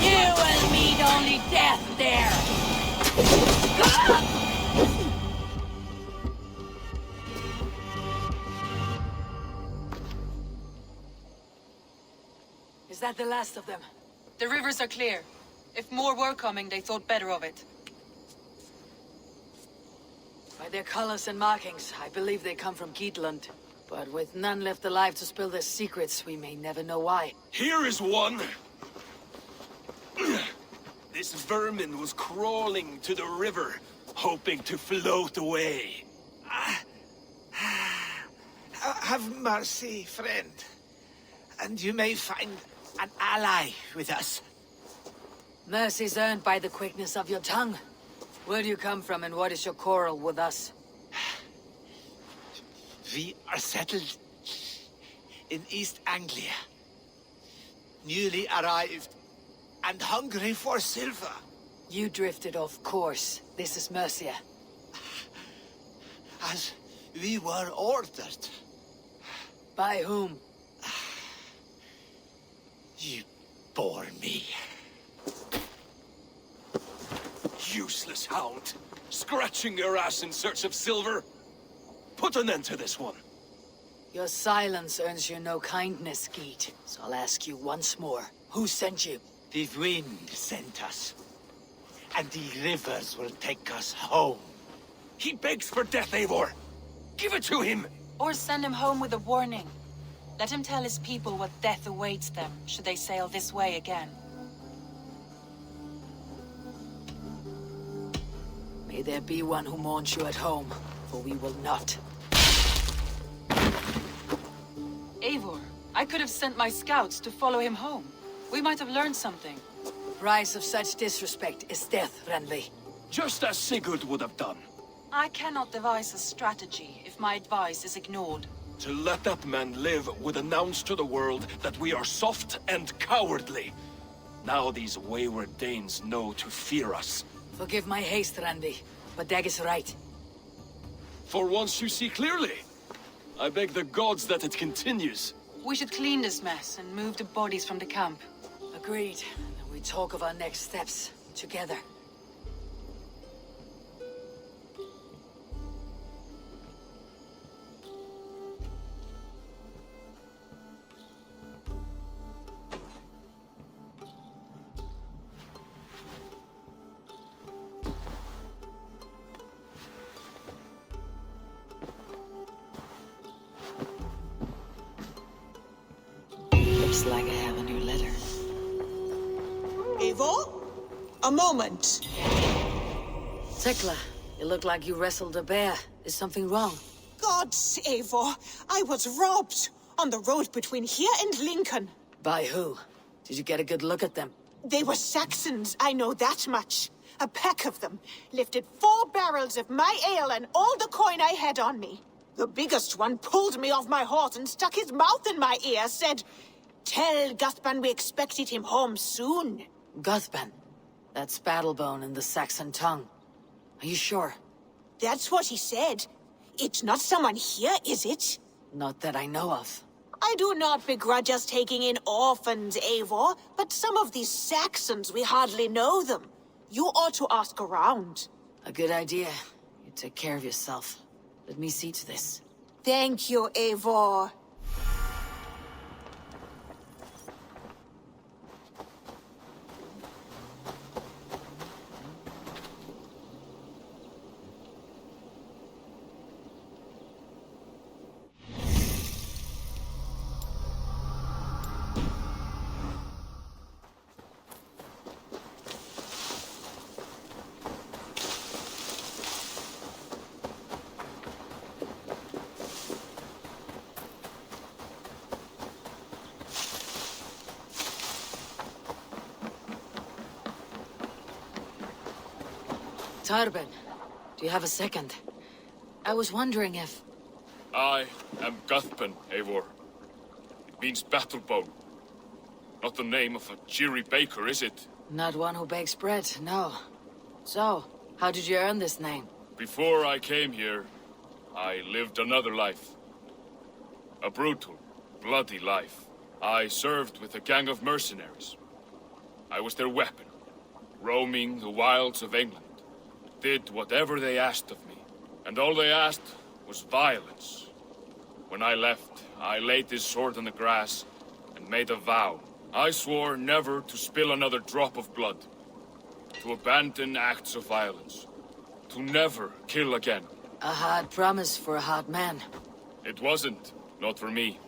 You will meet only death there! Is that the last of them? The rivers are clear. If more were coming, they thought better of it. By their colors and markings, I believe they come from Geatland. But with none left alive to spill their secrets, we may never know why. Here is one! This vermin was crawling to the river, hoping to float away. Have mercy, friend. And you may find an ally with us. Mercy's earned by the quickness of your tongue. Where do you come from and what is your quarrel with us? We are settled in East Anglia. Newly arrived and hungry for silver. You drifted off course. This is Mercia. As we were ordered. By whom? You bore me. Useless hound. Scratching your ass in search of silver. Put an end to this one. Your silence earns you no kindness, Geet. So I'll ask you once more. Who sent you? The wind sent us. And the rivers will take us home. He begs for death, Eivor. Give it to him. Or send him home with a warning. Let him tell his people what death awaits them, should they sail this way again. May there be one who mourns you at home, for we will not. Eivor, I could have sent my scouts to follow him home. We might have learned something. The price of such disrespect is death, Randvi. Just as Sigurd would have done. I cannot devise a strategy if my advice is ignored. To let that man live would announce to the world that we are soft and cowardly. Now these wayward Danes know to fear us. Forgive my haste, Randvi, but Dag is right. For once you see clearly. I beg the gods that it continues. We should clean this mess and move the bodies from the camp. Agreed. And we talk of our next steps, together. Looks like I have a new letter. Eivor? A moment. Tekla, you look like you wrestled a bear. Is something wrong? Gods, Eivor, I was robbed on the road between here and Lincoln. By who? Did you get a good look at them? They were Saxons, I know that much. A pack of them lifted 4 barrels of my ale and all the coin I had on me. The biggest one pulled me off my horse and stuck his mouth in my ear, said, "Tell Guthban we expected him home soon." Guthban? That's Battlebone in the Saxon tongue. Are you sure? That's what he said. It's not someone here, is it? Not that I know of. I do not begrudge us taking in orphans, Eivor, but some of these Saxons, we hardly know them. You ought to ask around. A good idea. You take care of yourself. Let me see to this. Thank you, Eivor. Tarben, do you have a second? I was wondering if... I am Guthban, Eivor. It means battlebone. Not the name of a cheery baker, is it? Not one who bakes bread, no. So, how did you earn this name? Before I came here, I lived another life. A brutal, bloody life. I served with a gang of mercenaries. I was their weapon, roaming the wilds of England. Did whatever they asked of me, and all they asked was violence. When I left, I laid this sword on the grass and made a vow. I swore never to spill another drop of blood, to abandon acts of violence, to never kill again. A hard promise for a hard man. It wasn't. Not for me.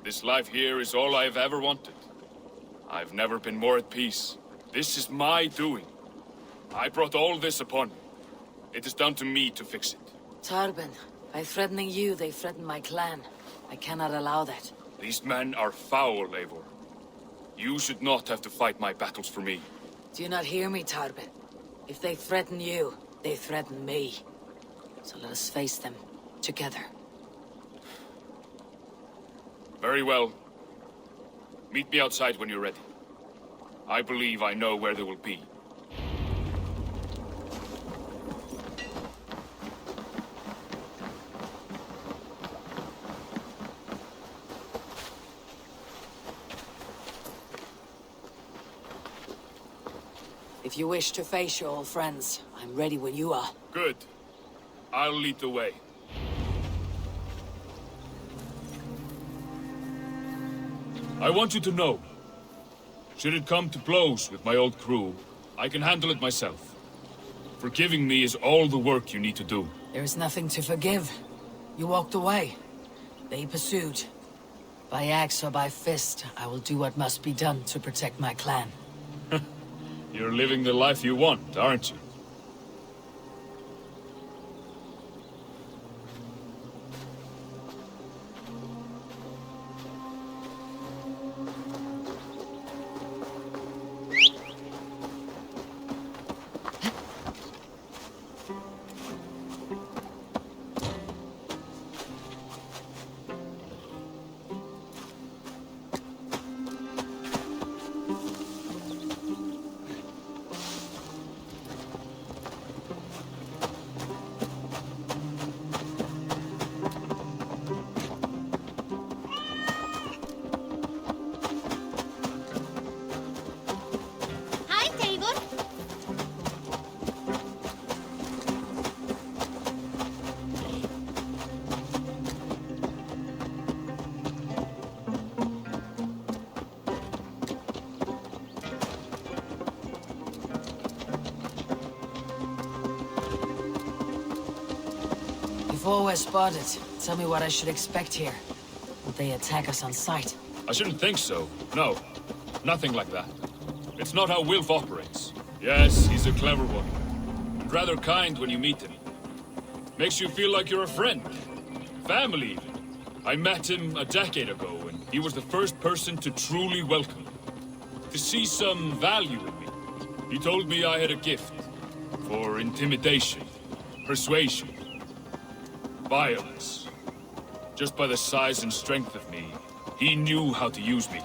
This life here is all I've ever wanted. I've never been more at peace. This is my doing. I brought all this upon me. It is down to me to fix it. Tarbin, by threatening you, they threaten my clan. I cannot allow that. These men are foul, Eivor. You should not have to fight my battles for me. Do you not hear me, Tarbin? If they threaten you, they threaten me. So let us face them, together. Very well. Meet me outside when you're ready. I believe I know where they will be. If you wish to face your old friends, I'm ready when you are. Good. I'll lead the way. I want you to know, should it come to blows with my old crew, I can handle it myself. Forgiving me is all the work you need to do. There is nothing to forgive. You walked away. They pursued. By axe or by fist, I will do what must be done to protect my clan. You're living the life you want, aren't you? Hi, Eivor. Before we're spotted, tell me what I should expect here. Would they attack us on sight? I shouldn't think so. No. Nothing like that. It's not how Wilf operates. Yes, he's a clever one. And rather kind when you meet him. Makes you feel like you're a friend. Family, even. I met him a decade ago, and he was the first person to truly welcome me. To see some value in me. He told me I had a gift. For intimidation. Persuasion. Violence. Just by the size and strength of me, he knew how to use me.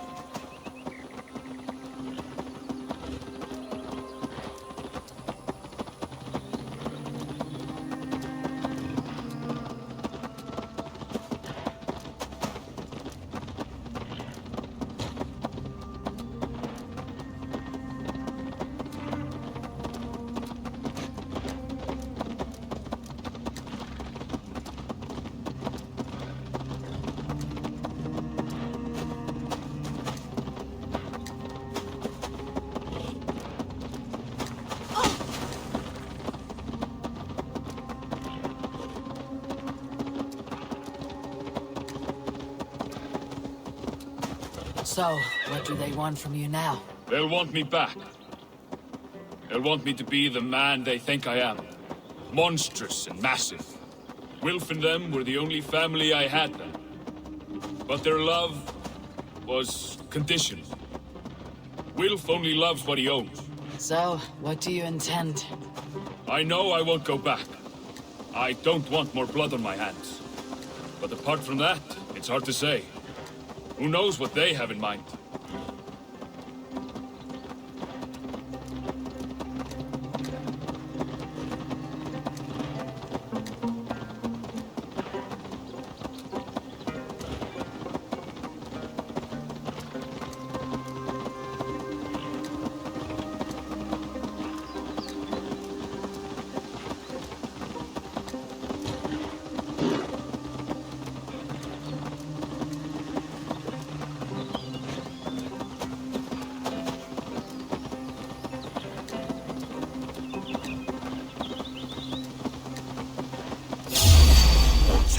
So, what do they want from you now? They'll want me back. They'll want me to be the man they think I am. Monstrous and massive. Wilf and them were the only family I had then. But their love was conditional. Wilf only loves what he owns. So, what do you intend? I know I won't go back. I don't want more blood on my hands. But apart from that, it's hard to say. Who knows what they have in mind?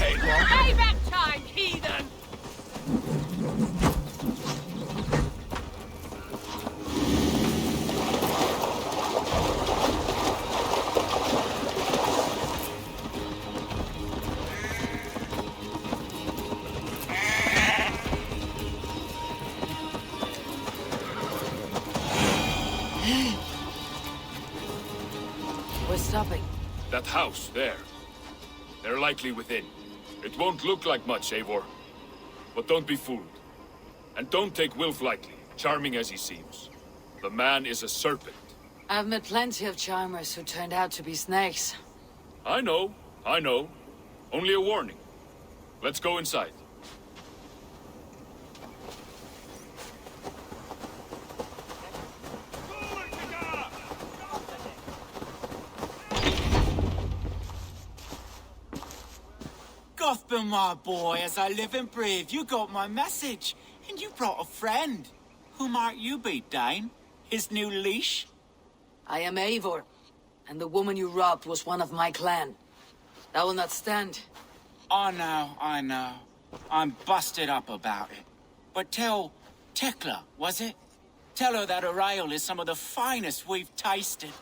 Take one. Payback time, heathen! That house, there. They're likely within. It won't look like much, Eivor. But don't be fooled. And don't take Wilf lightly, charming as he seems. The man is a serpent. I've met plenty of charmers who turned out to be snakes. I know. Only a warning. Let's go inside. Gotham, my boy, as I live and breathe, you got my message. And you brought a friend. Who might you be, Dane? His new leash? I am Eivor, and the woman you robbed was one of my clan. That will not stand. I know. I'm busted up about it. But tell Tekla, was it? Tell her that her ale is some of the finest we've tasted.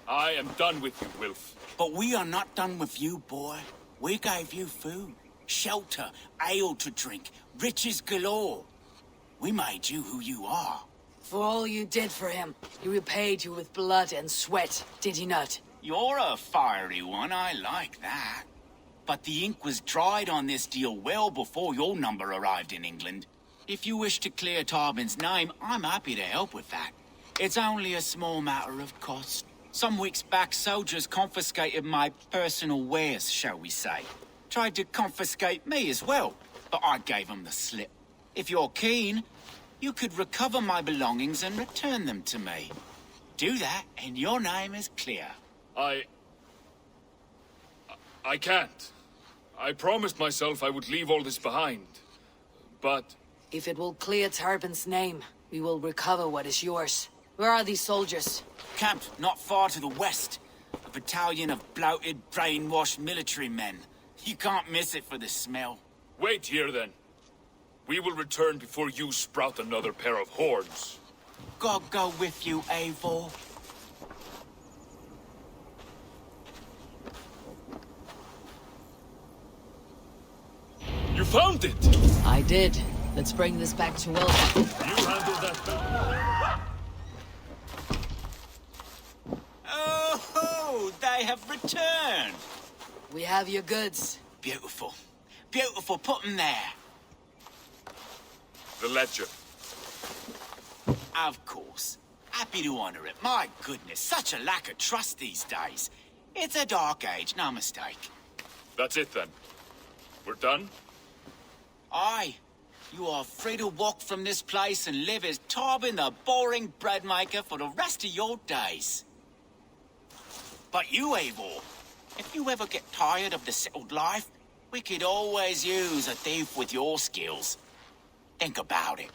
I am done with you, Wilf. But we are not done with you, boy. We gave you food, shelter, ale to drink, riches galore. We made you who you are. For all you did for him, he repaid you with blood and sweat, did he not? You're a fiery one, I like that. But the ink was dried on this deal well before your number arrived in England. If you wish to clear Tarbin's name, I'm happy to help with that. It's only a small matter of cost. Some weeks back, soldiers confiscated my personal wares, shall we say. Tried to confiscate me as well, but I gave them the slip. If you're keen, you could recover my belongings and return them to me. Do that, and your name is clear. I can't. I promised myself I would leave all this behind. But... If it will clear Tarbin's name, we will recover what is yours. Where are these soldiers? Camped not far to the west. A battalion of bloated, brainwashed military men. You can't miss it for the smell. Wait here, then. We will return before you sprout another pair of horns. God go with you, Eivor. You found it! I did. Let's bring this back to Wilf. You handled that. Oh, they have returned. We have your goods. Beautiful. Beautiful, put them there. The ledger. Of course. Happy to honor it. My goodness, such a lack of trust these days. It's a dark age, no mistake. That's it, then. We're done? Aye. You are free to walk from this place and live as Tarbin the boring bread maker for the rest of your days. But you, Eivor, if you ever get tired of the settled life, we could always use a thief with your skills. Think about it.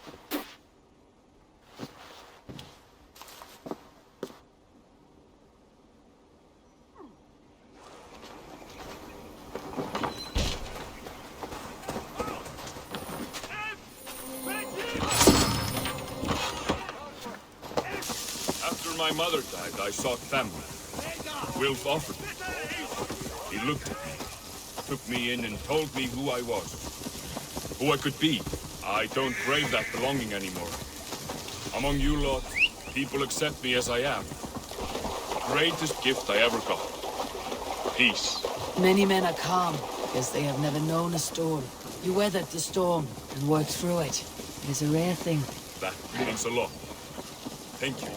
After my mother died, I sought family. Wilf offered me. He looked at me, took me in and told me who I was. Who I could be. I don't crave that belonging anymore. Among you lot, people accept me as I am. The greatest gift I ever got. Peace. Many men are calm, because they have never known a storm. You weathered the storm and worked through it. It is a rare thing. That means a lot. Thank you.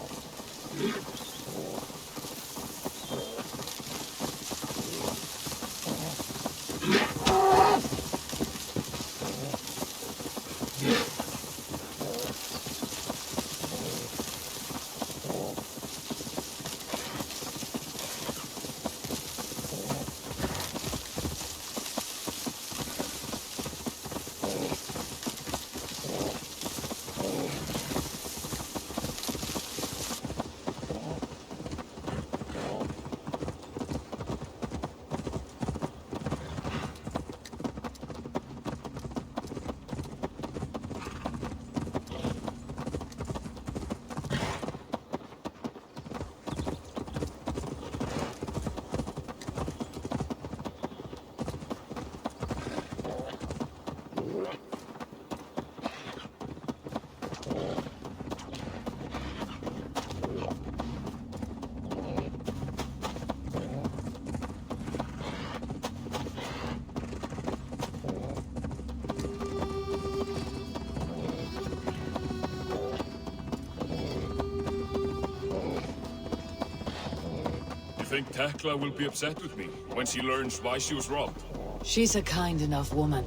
think Tekla will be upset with me when she learns why she was robbed? She's a kind enough woman.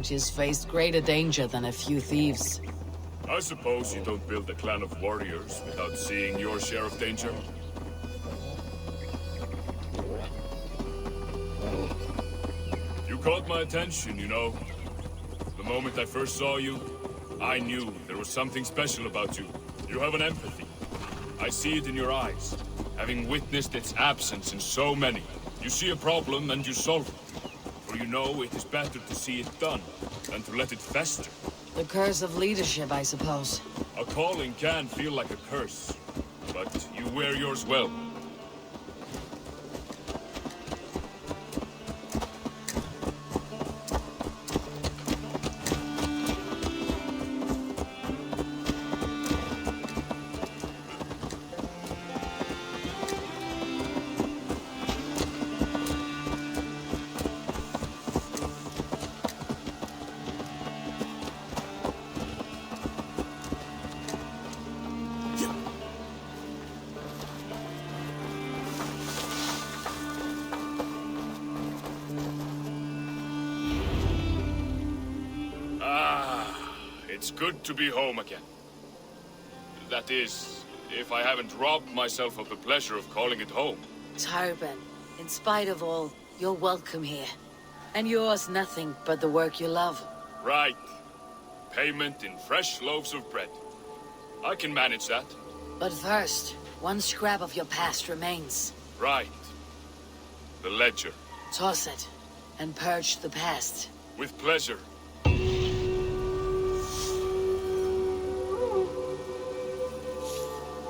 She's faced greater danger than a few thieves. I suppose you don't build a clan of warriors without seeing your share of danger. You caught my attention, you know. The moment I first saw you, I knew there was something special about you. You have an empathy. I see it in your eyes, having witnessed its absence in so many. You see a problem and you solve it. For you know it is better to see it done than to let it fester. The curse of leadership, I suppose. A calling can feel like a curse, but you wear yours well. It's good to be home again. That is, if I haven't robbed myself of the pleasure of calling it home. Styrbjorn, in spite of all, you're welcome here. And yours nothing but the work you love. Right. Payment in fresh loaves of bread. I can manage that. But first, one scrap of your past remains. Right. The ledger. Toss it, and purge the past. With pleasure.